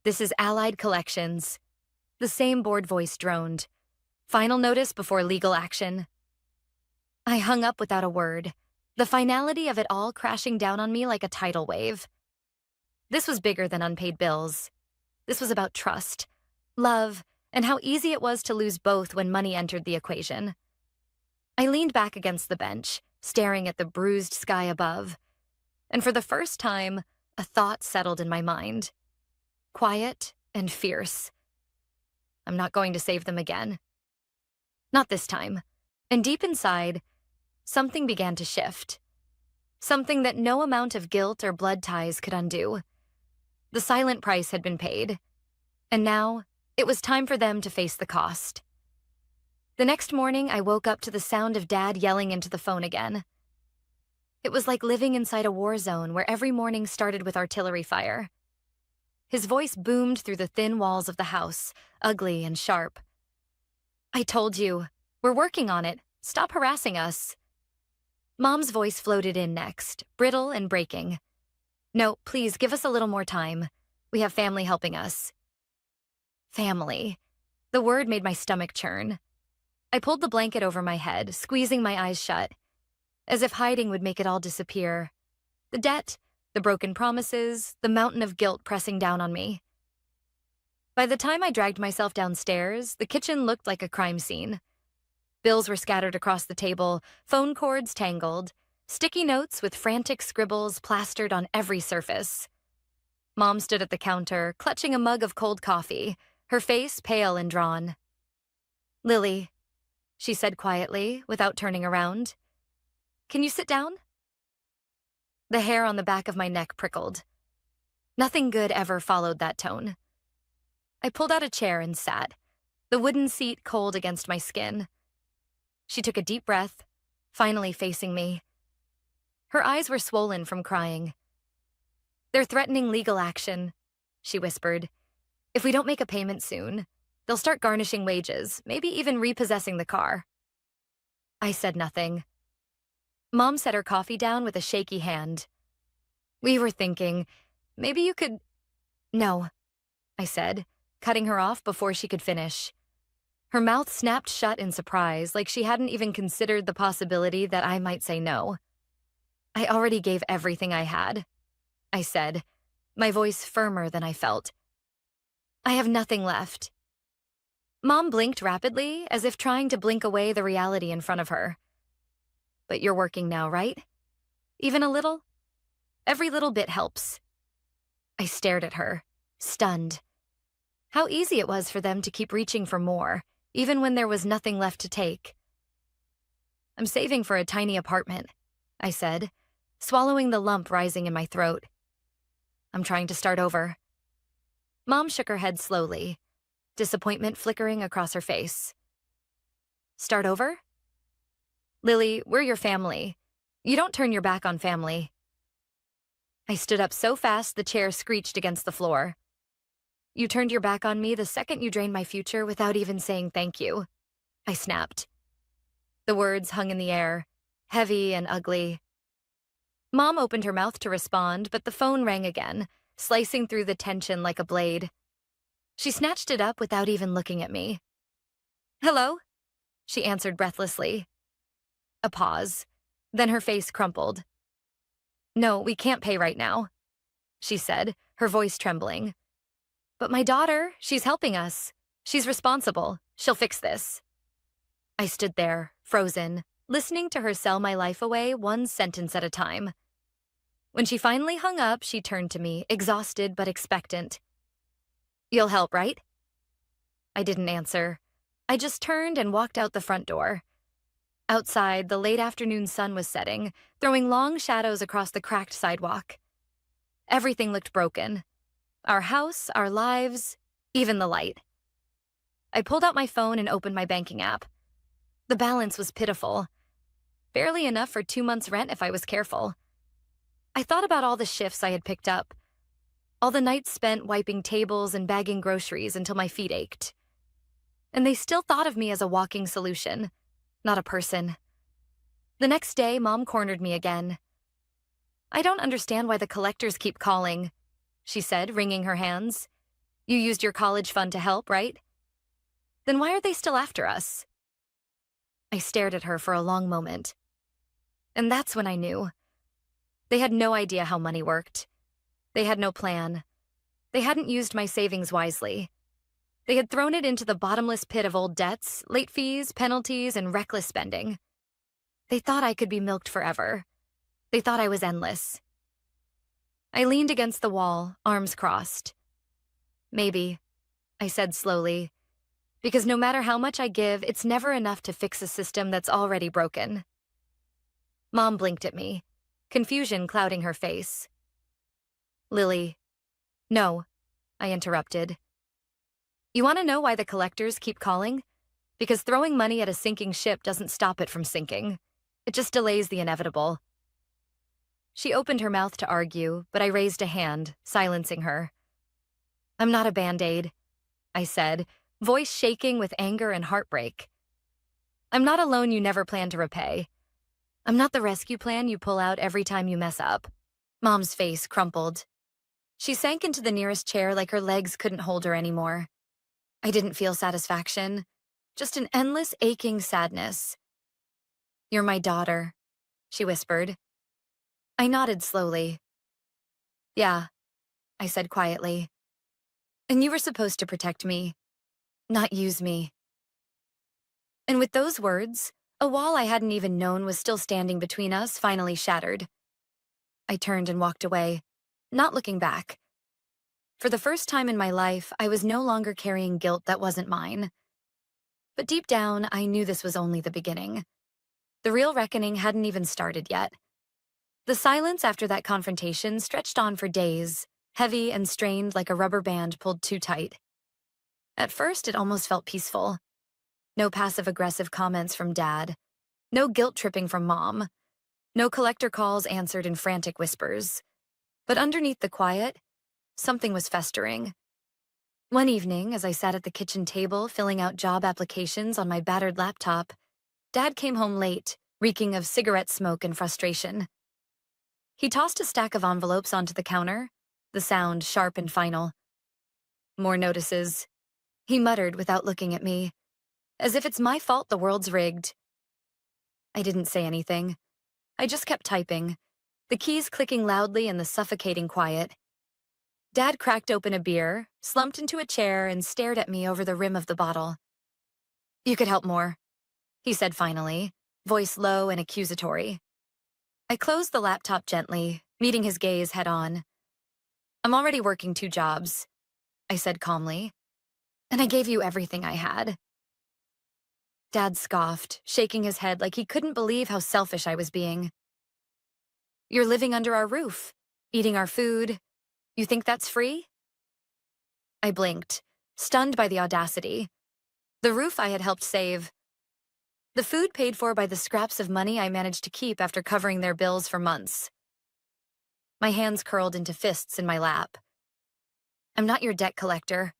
This is Allied Collections. The same bored voice droned. Final notice before legal action. I hung up without a word, the finality of it all crashing down on me like a tidal wave. This was bigger than unpaid bills. This was about trust, love, and how easy it was to lose both when money entered the equation. I leaned back against the bench, staring at the bruised sky above. And for the first time, a thought settled in my mind. Quiet and fierce. I'm not going to save them again. Not this time. And deep inside, something began to shift. Something that no amount of guilt or blood ties could undo. The silent price had been paid. And now, it was time for them to face the cost. The next morning, I woke up to the sound of Dad yelling into the phone again. It was like living inside a war zone where every morning started with artillery fire. His voice boomed through the thin walls of the house, ugly and sharp. I told you, we're working on it. Stop harassing us. Mom's voice floated in next, brittle and breaking. No, please, give us a little more time. We have family helping us. Family. The word made my stomach churn. I pulled the blanket over my head, squeezing my eyes shut, as if hiding would make it all disappear. The debt, the broken promises, the mountain of guilt pressing down on me. By the time I dragged myself downstairs, the kitchen looked like a crime scene. Bills were scattered across the table, phone cords tangled, sticky notes with frantic scribbles plastered on every surface. Mom stood at the counter, clutching a mug of cold coffee, her face pale and drawn. Lily, she said quietly, without turning around. Can you sit down? The hair on the back of my neck prickled. Nothing good ever followed that tone. I pulled out a chair and sat, the wooden seat cold against my skin. She took a deep breath, finally facing me. Her eyes were swollen from crying. They're threatening legal action, she whispered. If we don't make a payment soon, they'll start garnishing wages, maybe even repossessing the car. I said nothing. Mom set her coffee down with a shaky hand. We were thinking, maybe you could. No, I said, cutting her off before she could finish. Her mouth snapped shut in surprise, like she hadn't even considered the possibility that I might say no. I already gave everything I had, I said, my voice firmer than I felt. I have nothing left. Mom blinked rapidly, as if trying to blink away the reality in front of her. But you're working now, right? Even a little? Every little bit helps. I stared at her, stunned. How easy it was for them to keep reaching for more, even when there was nothing left to take. I'm saving for a tiny apartment, I said, swallowing the lump rising in my throat. I'm trying to start over. Mom shook her head slowly, disappointment flickering across her face. Start over? Lily, we're your family. You don't turn your back on family. I stood up so fast the chair screeched against the floor. You turned your back on me the second you drained my future without even saying thank you, I snapped. The words hung in the air, heavy and ugly. Mom opened her mouth to respond, but the phone rang again, slicing through the tension like a blade. She snatched it up without even looking at me. Hello? She answered breathlessly. A pause. Then her face crumpled. No, we can't pay right now, she said, her voice trembling. But my daughter, she's helping us. She's responsible. She'll fix this. I stood there, frozen, listening to her sell my life away one sentence at a time. When she finally hung up, she turned to me, exhausted but expectant. You'll help, right? I didn't answer. I just turned and walked out the front door. Outside, the late afternoon sun was setting, throwing long shadows across the cracked sidewalk. Everything looked broken. Our house, our lives, even the light. I pulled out my phone and opened my banking app. The balance was pitiful. Barely enough for 2 months' rent if I was careful. I thought about all the shifts I had picked up. All the nights spent wiping tables and bagging groceries until my feet ached. And they still thought of me as a walking solution, not a person. The next day, Mom cornered me again. I don't understand why the collectors keep calling, she said, wringing her hands. You used your college fund to help, right? Then why are they still after us? I stared at her for a long moment. And that's when I knew. They had no idea how money worked. They had no plan. They hadn't used my savings wisely. They had thrown it into the bottomless pit of old debts, late fees, penalties, and reckless spending. They thought I could be milked forever. They thought I was endless. I leaned against the wall, arms crossed. Maybe, I said slowly, because no matter how much I give, it's never enough to fix a system that's already broken. Mom blinked at me, confusion clouding her face. Lily. No, I interrupted. You want to know why the collectors keep calling? Because throwing money at a sinking ship doesn't stop it from sinking. It just delays the inevitable. She opened her mouth to argue, but I raised a hand, silencing her. I'm not a Band-Aid, I said, voice shaking with anger and heartbreak. I'm not a loan you never plan to repay. I'm not the rescue plan you pull out every time you mess up. Mom's face crumpled. She sank into the nearest chair like her legs couldn't hold her anymore. I didn't feel satisfaction, just an endless aching sadness. You're my daughter, she whispered. I nodded slowly. Yeah, I said quietly. And you were supposed to protect me, not use me. And with those words, a wall I hadn't even known was still standing between us finally shattered. I turned and walked away, not looking back. For the first time in my life, I was no longer carrying guilt that wasn't mine. But deep down, I knew this was only the beginning. The real reckoning hadn't even started yet. The silence after that confrontation stretched on for days, heavy and strained like a rubber band pulled too tight. At first, it almost felt peaceful. No passive-aggressive comments from Dad. No guilt-tripping from Mom. No collector calls answered in frantic whispers. But underneath the quiet, something was festering. One evening, as I sat at the kitchen table filling out job applications on my battered laptop, Dad came home late, reeking of cigarette smoke and frustration. He tossed a stack of envelopes onto the counter, the sound sharp and final. More notices. He muttered without looking at me, as if it's my fault the world's rigged. I didn't say anything. I just kept typing, the keys clicking loudly in the suffocating quiet. Dad cracked open a beer, slumped into a chair, and stared at me over the rim of the bottle. "You could help more," he said finally, voice low and accusatory. I closed the laptop gently, meeting his gaze head on. "I'm already working 2 jobs," I said calmly, "and I gave you everything I had." Dad scoffed, shaking his head like he couldn't believe how selfish I was being. "You're living under our roof, eating our food. You think that's free?" I blinked, stunned by the audacity. The roof I had helped save. The food paid for by the scraps of money I managed to keep after covering their bills for months. My hands curled into fists in my lap. "I'm not your debt collector,"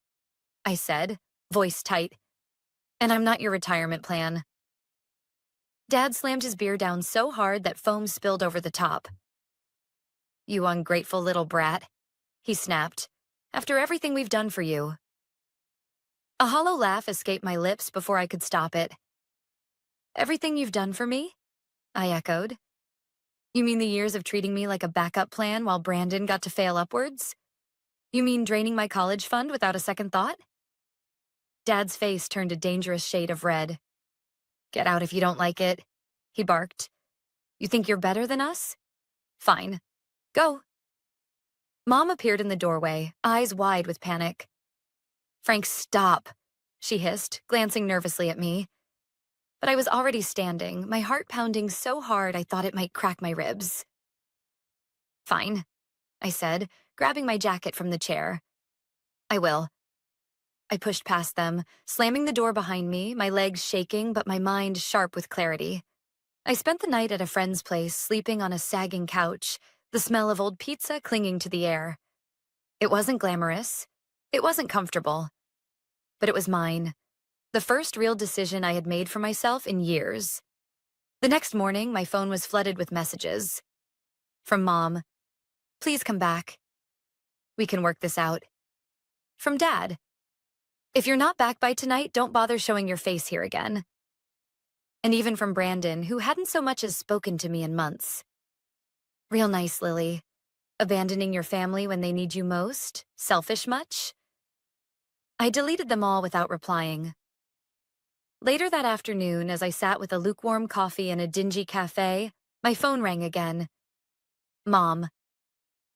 I said, voice tight. "And I'm not your retirement plan." Dad slammed his beer down so hard that foam spilled over the top. "You ungrateful little brat," he snapped, "after everything we've done for you." A hollow laugh escaped my lips before I could stop it. "Everything you've done for me?" I echoed. "You mean the years of treating me like a backup plan while Brandon got to fail upwards? You mean draining my college fund without a second thought?" Dad's face turned a dangerous shade of red. "Get out if you don't like it," he barked. "You think you're better than us? Fine. Go." Mom appeared in the doorway, eyes wide with panic. "Frank, stop," she hissed, glancing nervously at me. But I was already standing, my heart pounding so hard I thought it might crack my ribs. "Fine," I said, grabbing my jacket from the chair. "I will." I pushed past them, slamming the door behind me, my legs shaking but my mind sharp with clarity. I spent the night at a friend's place, sleeping on a sagging couch, the smell of old pizza clinging to the air. It wasn't glamorous. It wasn't comfortable. But it was mine. The first real decision I had made for myself in years. The next morning, my phone was flooded with messages. From Mom, "Please come back. We can work this out." From Dad, "If you're not back by tonight, don't bother showing your face here again." And even from Brandon, who hadn't so much as spoken to me in months. "Real nice, Lily. Abandoning your family when they need you most? Selfish much?" I deleted them all without replying. Later that afternoon, as I sat with a lukewarm coffee in a dingy cafe, my phone rang again. Mom.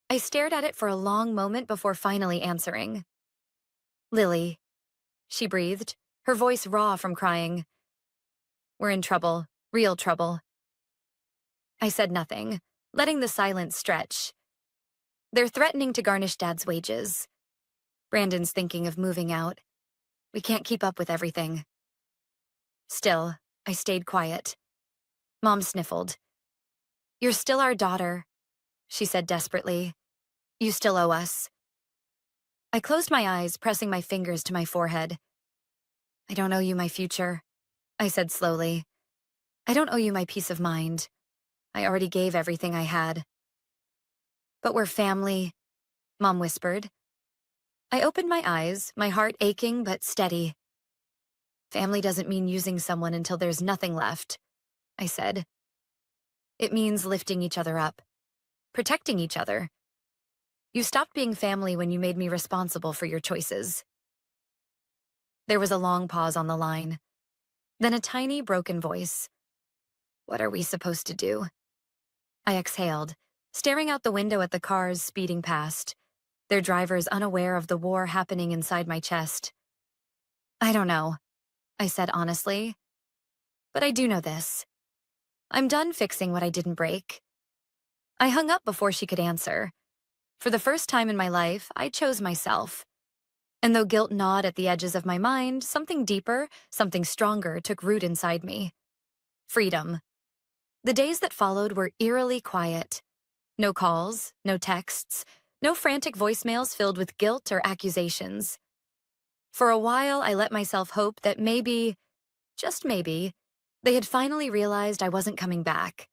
I stared at it for a long moment before finally answering. "Lily," she breathed, her voice raw from crying. "We're in trouble, real trouble." I said nothing, letting the silence stretch. "They're threatening to garnish Dad's wages. Brandon's thinking of moving out. We can't keep up with everything." Still, I stayed quiet. Mom sniffled. "You're still our daughter," she said desperately. "You still owe us." I closed my eyes, pressing my fingers to my forehead. "I don't owe you my future," I said slowly. "I don't owe you my peace of mind. I already gave everything I had." "But we're family," Mom whispered. I opened my eyes, my heart aching but steady. "Family doesn't mean using someone until there's nothing left," I said. "It means lifting each other up, protecting each other. You stopped being family when you made me responsible for your choices." There was a long pause on the line. Then a tiny, broken voice. "What are we supposed to do?" I exhaled, staring out the window at the cars speeding past, their drivers unaware of the war happening inside my chest. "I don't know," I said honestly. "But I do know this. I'm done fixing what I didn't break." I hung up before she could answer. For the first time in my life, I chose myself. And though guilt gnawed at the edges of my mind, something deeper, something stronger took root inside me. Freedom. The days that followed were eerily quiet. No calls, no texts, no frantic voicemails filled with guilt or accusations. For a while, I let myself hope that maybe, just maybe, They had finally realized I wasn't coming back.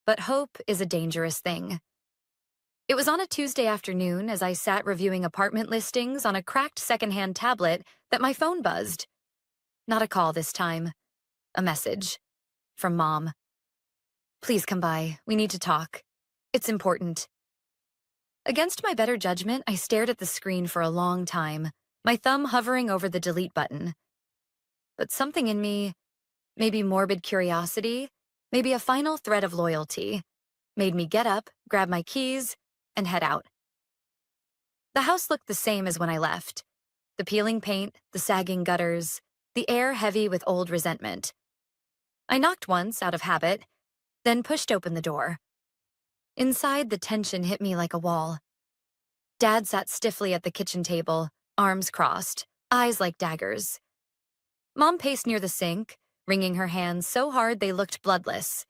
But hope is a dangerous thing. It was on a Tuesday afternoon as I sat reviewing apartment listings on a cracked secondhand tablet that my phone buzzed. Not a call this time. A message. From Mom. "Please come by. We need to talk. It's important." Against my better judgment, I stared at the screen for a long time, my thumb hovering over the delete button. But something in me, maybe morbid curiosity, maybe a final thread of loyalty, made me get up, grab my keys, and head out. The house looked the same as when I left. The peeling paint, the sagging gutters, the air heavy with old resentment. I knocked once, out of habit, then pushed open the door. Inside, the tension hit me like a wall. Dad sat stiffly at the kitchen table, arms crossed, eyes like daggers. Mom paced near the sink, wringing her hands so hard they looked bloodless.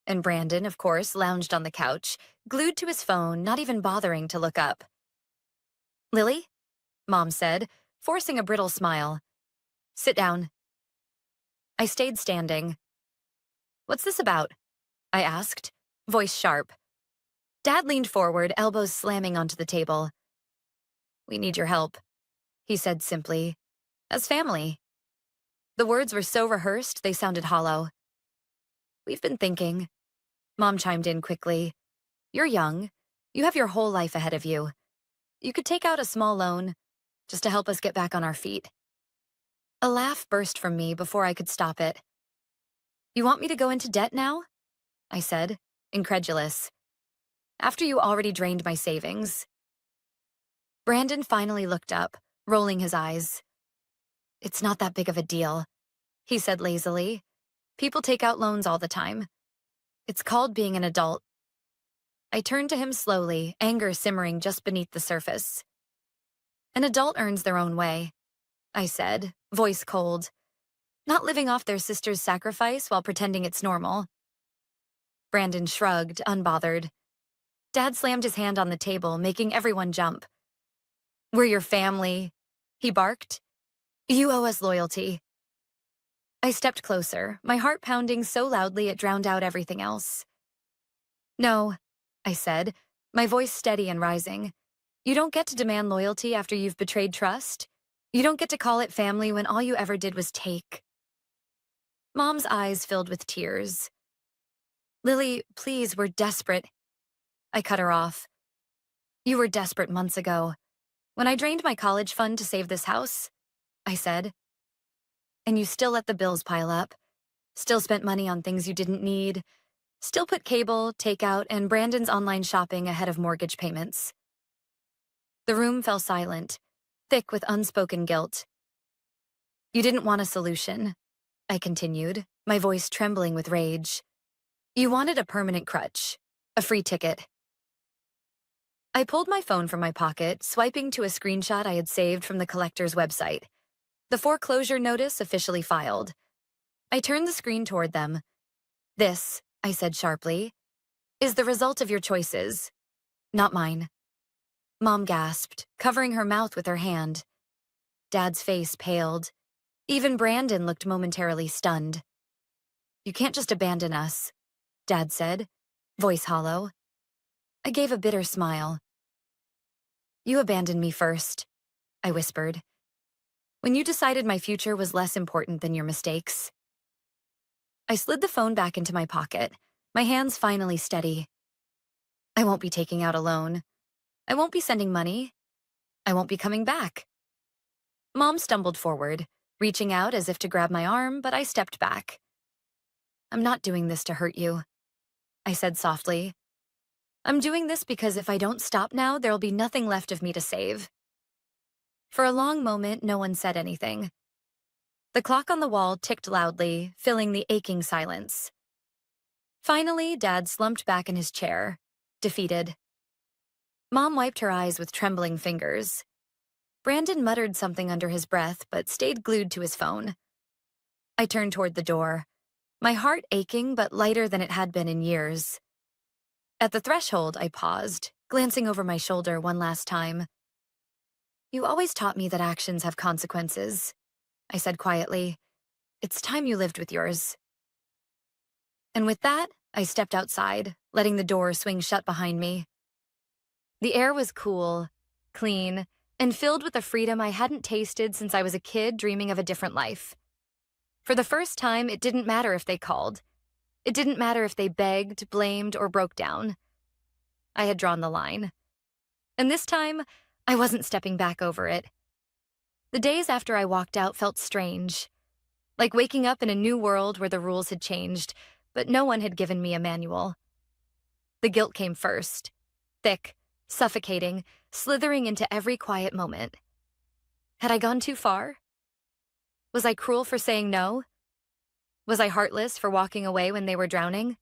And Brandon, of course, lounged on the couch, glued to his phone, not even bothering to look up. "Lily?" Mom said, forcing a brittle smile. "Sit down." I stayed standing. "What's this about?" I asked, voice sharp. Dad leaned forward, elbows slamming onto the table. "We need your help," he said simply. "As family." The words were so rehearsed they sounded hollow. "We've been thinking." Mom chimed in quickly. "You're young. You have your whole life ahead of you. You could take out a small loan, just to help us get back on our feet." A laugh burst from me before I could stop it. "You want me to go into debt now?" I said, incredulous. "After you already drained my savings." Brandon finally looked up, rolling his eyes. "It's not that big of a deal," he said lazily. "People take out loans all the time. It's called being an adult." I turned to him slowly, anger simmering just beneath the surface. "An adult earns their own way," I said, voice cold. "Not living off their sister's sacrifice while pretending it's normal." Brandon shrugged, unbothered. Dad slammed his hand on the table, making everyone jump. "We're your family," he barked. "You owe us loyalty." I stepped closer, my heart pounding so loudly it drowned out everything else. "No," I said, my voice steady and rising. "You don't get to demand loyalty after you've betrayed trust. You don't get to call it family when all you ever did was take." Mom's eyes filled with tears. "Lily, please, we're desperate." I cut her off. "You were desperate months ago. When I drained my college fund to save this house," I said. "And you still let the bills pile up. Still spent money on things you didn't need. Still put cable, takeout, and Brandon's online shopping ahead of mortgage payments." The room fell silent, thick with unspoken guilt. "You didn't want a solution," I continued, my voice trembling with rage. "You wanted a permanent crutch, a free ticket." I pulled my phone from my pocket, swiping to a screenshot I had saved from the collector's website. The foreclosure notice officially filed. I turned the screen toward them. "This," I said sharply, "is the result of your choices, not mine." Mom gasped, covering her mouth with her hand. Dad's face paled. Even Brandon looked momentarily stunned. "You can't just abandon us," Dad said, voice hollow. I gave a bitter smile. "You abandoned me first," I whispered. "When you decided my future was less important than your mistakes." I slid the phone back into my pocket, my hands finally steady. "I won't be taking out a loan. I won't be sending money. I won't be coming back." Mom stumbled forward, reaching out as if to grab my arm, but I stepped back. "I'm not doing this to hurt you," I said softly. "I'm doing this because if I don't stop now, there'll be nothing left of me to save." For a long moment, no one said anything. The clock on the wall ticked loudly, filling the aching silence. Finally, Dad slumped back in his chair, defeated. Mom wiped her eyes with trembling fingers. Brandon muttered something under his breath, but stayed glued to his phone. I turned toward the door, my heart aching but lighter than it had been in years. At the threshold, I paused, glancing over my shoulder one last time. "You always taught me that actions have consequences," I said quietly. It's time you lived with yours. And with that, I stepped outside, letting the door swing shut behind me. The air was cool, clean, and filled with a freedom I hadn't tasted since I was a kid dreaming of a different life. For the first time, it didn't matter if they called. It didn't matter if they begged, blamed, or broke down. I had drawn the line. And this time, I wasn't stepping back over it. The days after I walked out felt strange, like waking up in a new world where the rules had changed, but no one had given me a manual. The guilt came first, thick, suffocating, slithering into every quiet moment. Had I gone too far? Was I cruel for saying no? Was I heartless for walking away when they were drowning?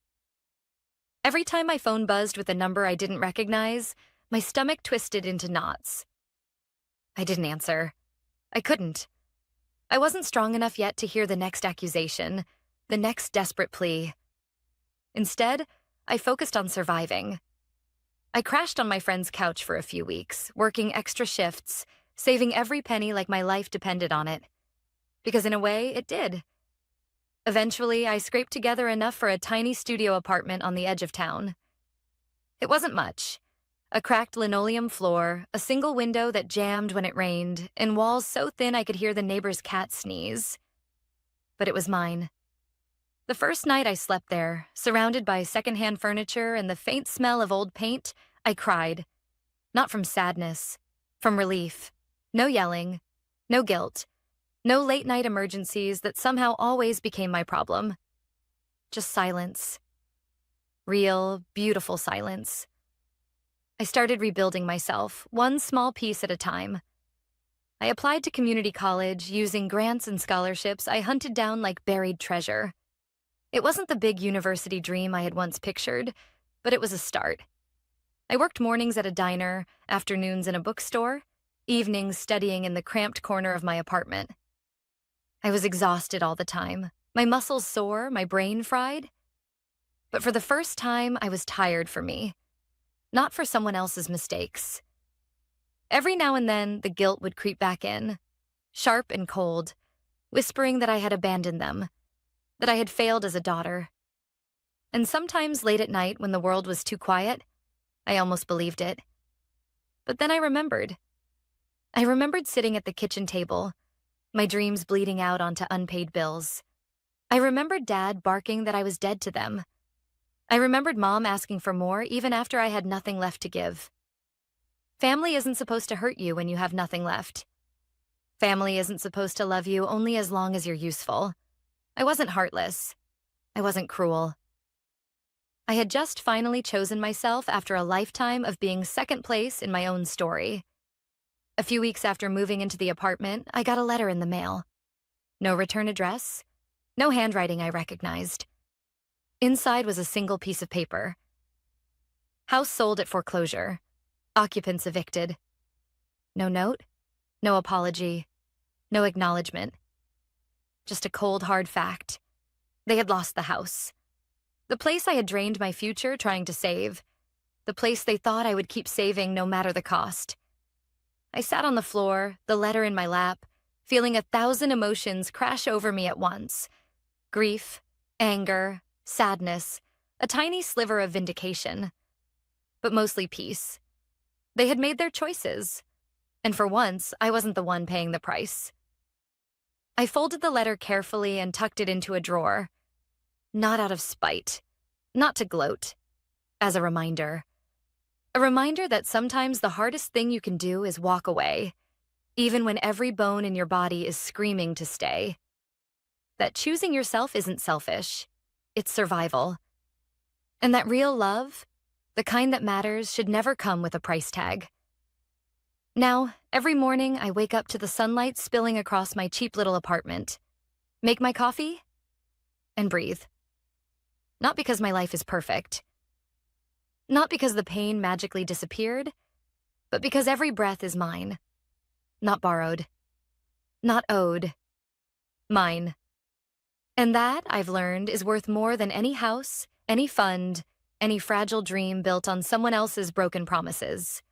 Every time my phone buzzed with a number I didn't recognize, my stomach twisted into knots. I didn't answer. I couldn't. I wasn't strong enough yet to hear the next accusation, the next desperate plea. Instead, I focused on surviving. I crashed on my friend's couch for a few weeks, working extra shifts, saving every penny like my life depended on it. Because in a way, it did. Eventually, I scraped together enough for a tiny studio apartment on the edge of town. It wasn't much. A cracked linoleum floor, a single window that jammed when it rained, and walls so thin I could hear the neighbor's cat sneeze. But it was mine. The first night I slept there, surrounded by secondhand furniture and the faint smell of old paint, I cried. Not from sadness, from relief. No yelling, no guilt, no late-night emergencies that somehow always became my problem. Just silence. Real, beautiful silence. I started rebuilding myself, one small piece at a time. I applied to community college, using grants and scholarships I hunted down like buried treasure. It wasn't the big university dream I had once pictured, but it was a start. I worked mornings at a diner, afternoons in a bookstore, evenings studying in the cramped corner of my apartment. I was exhausted all the time, my muscles sore, my brain fried. But for the first time, I was tired for me. Not for someone else's mistakes. Every now and then, the guilt would creep back in, sharp and cold, whispering that I had abandoned them, that I had failed as a daughter. And sometimes late at night when the world was too quiet, I almost believed it. But then I remembered. I remembered sitting at the kitchen table, my dreams bleeding out onto unpaid bills. I remembered Dad barking that I was dead to them. I remembered Mom asking for more even after I had nothing left to give. Family isn't supposed to hurt you when you have nothing left. Family isn't supposed to love you only as long as you're useful. I wasn't heartless. I wasn't cruel. I had just finally chosen myself after a lifetime of being second place in my own story. A few weeks after moving into the apartment, I got a letter in the mail. No return address, no handwriting I recognized. Inside was a single piece of paper. House sold at foreclosure. Occupants evicted. No note, no apology, no acknowledgement. Just a cold, hard fact. They had lost the house. The place I had drained my future trying to save. The place they thought I would keep saving no matter the cost. I sat on the floor, the letter in my lap, feeling 1,000 emotions crash over me at once. Grief, anger, sadness, a tiny sliver of vindication. But mostly peace. They had made their choices. And for once, I wasn't the one paying the price. I folded the letter carefully and tucked it into a drawer. Not out of spite. Not to gloat. As a reminder. A reminder that sometimes the hardest thing you can do is walk away, even when every bone in your body is screaming to stay. That choosing yourself isn't selfish. It's survival. And that real love, the kind that matters, should never come with a price tag. Now, every morning I wake up to the sunlight spilling across my cheap little apartment, make my coffee, and breathe. Not because my life is perfect. Not because the pain magically disappeared, but because every breath is mine. Not borrowed. Not owed. Mine. And that, I've learned, is worth more than any house, any fund, any fragile dream built on someone else's broken promises.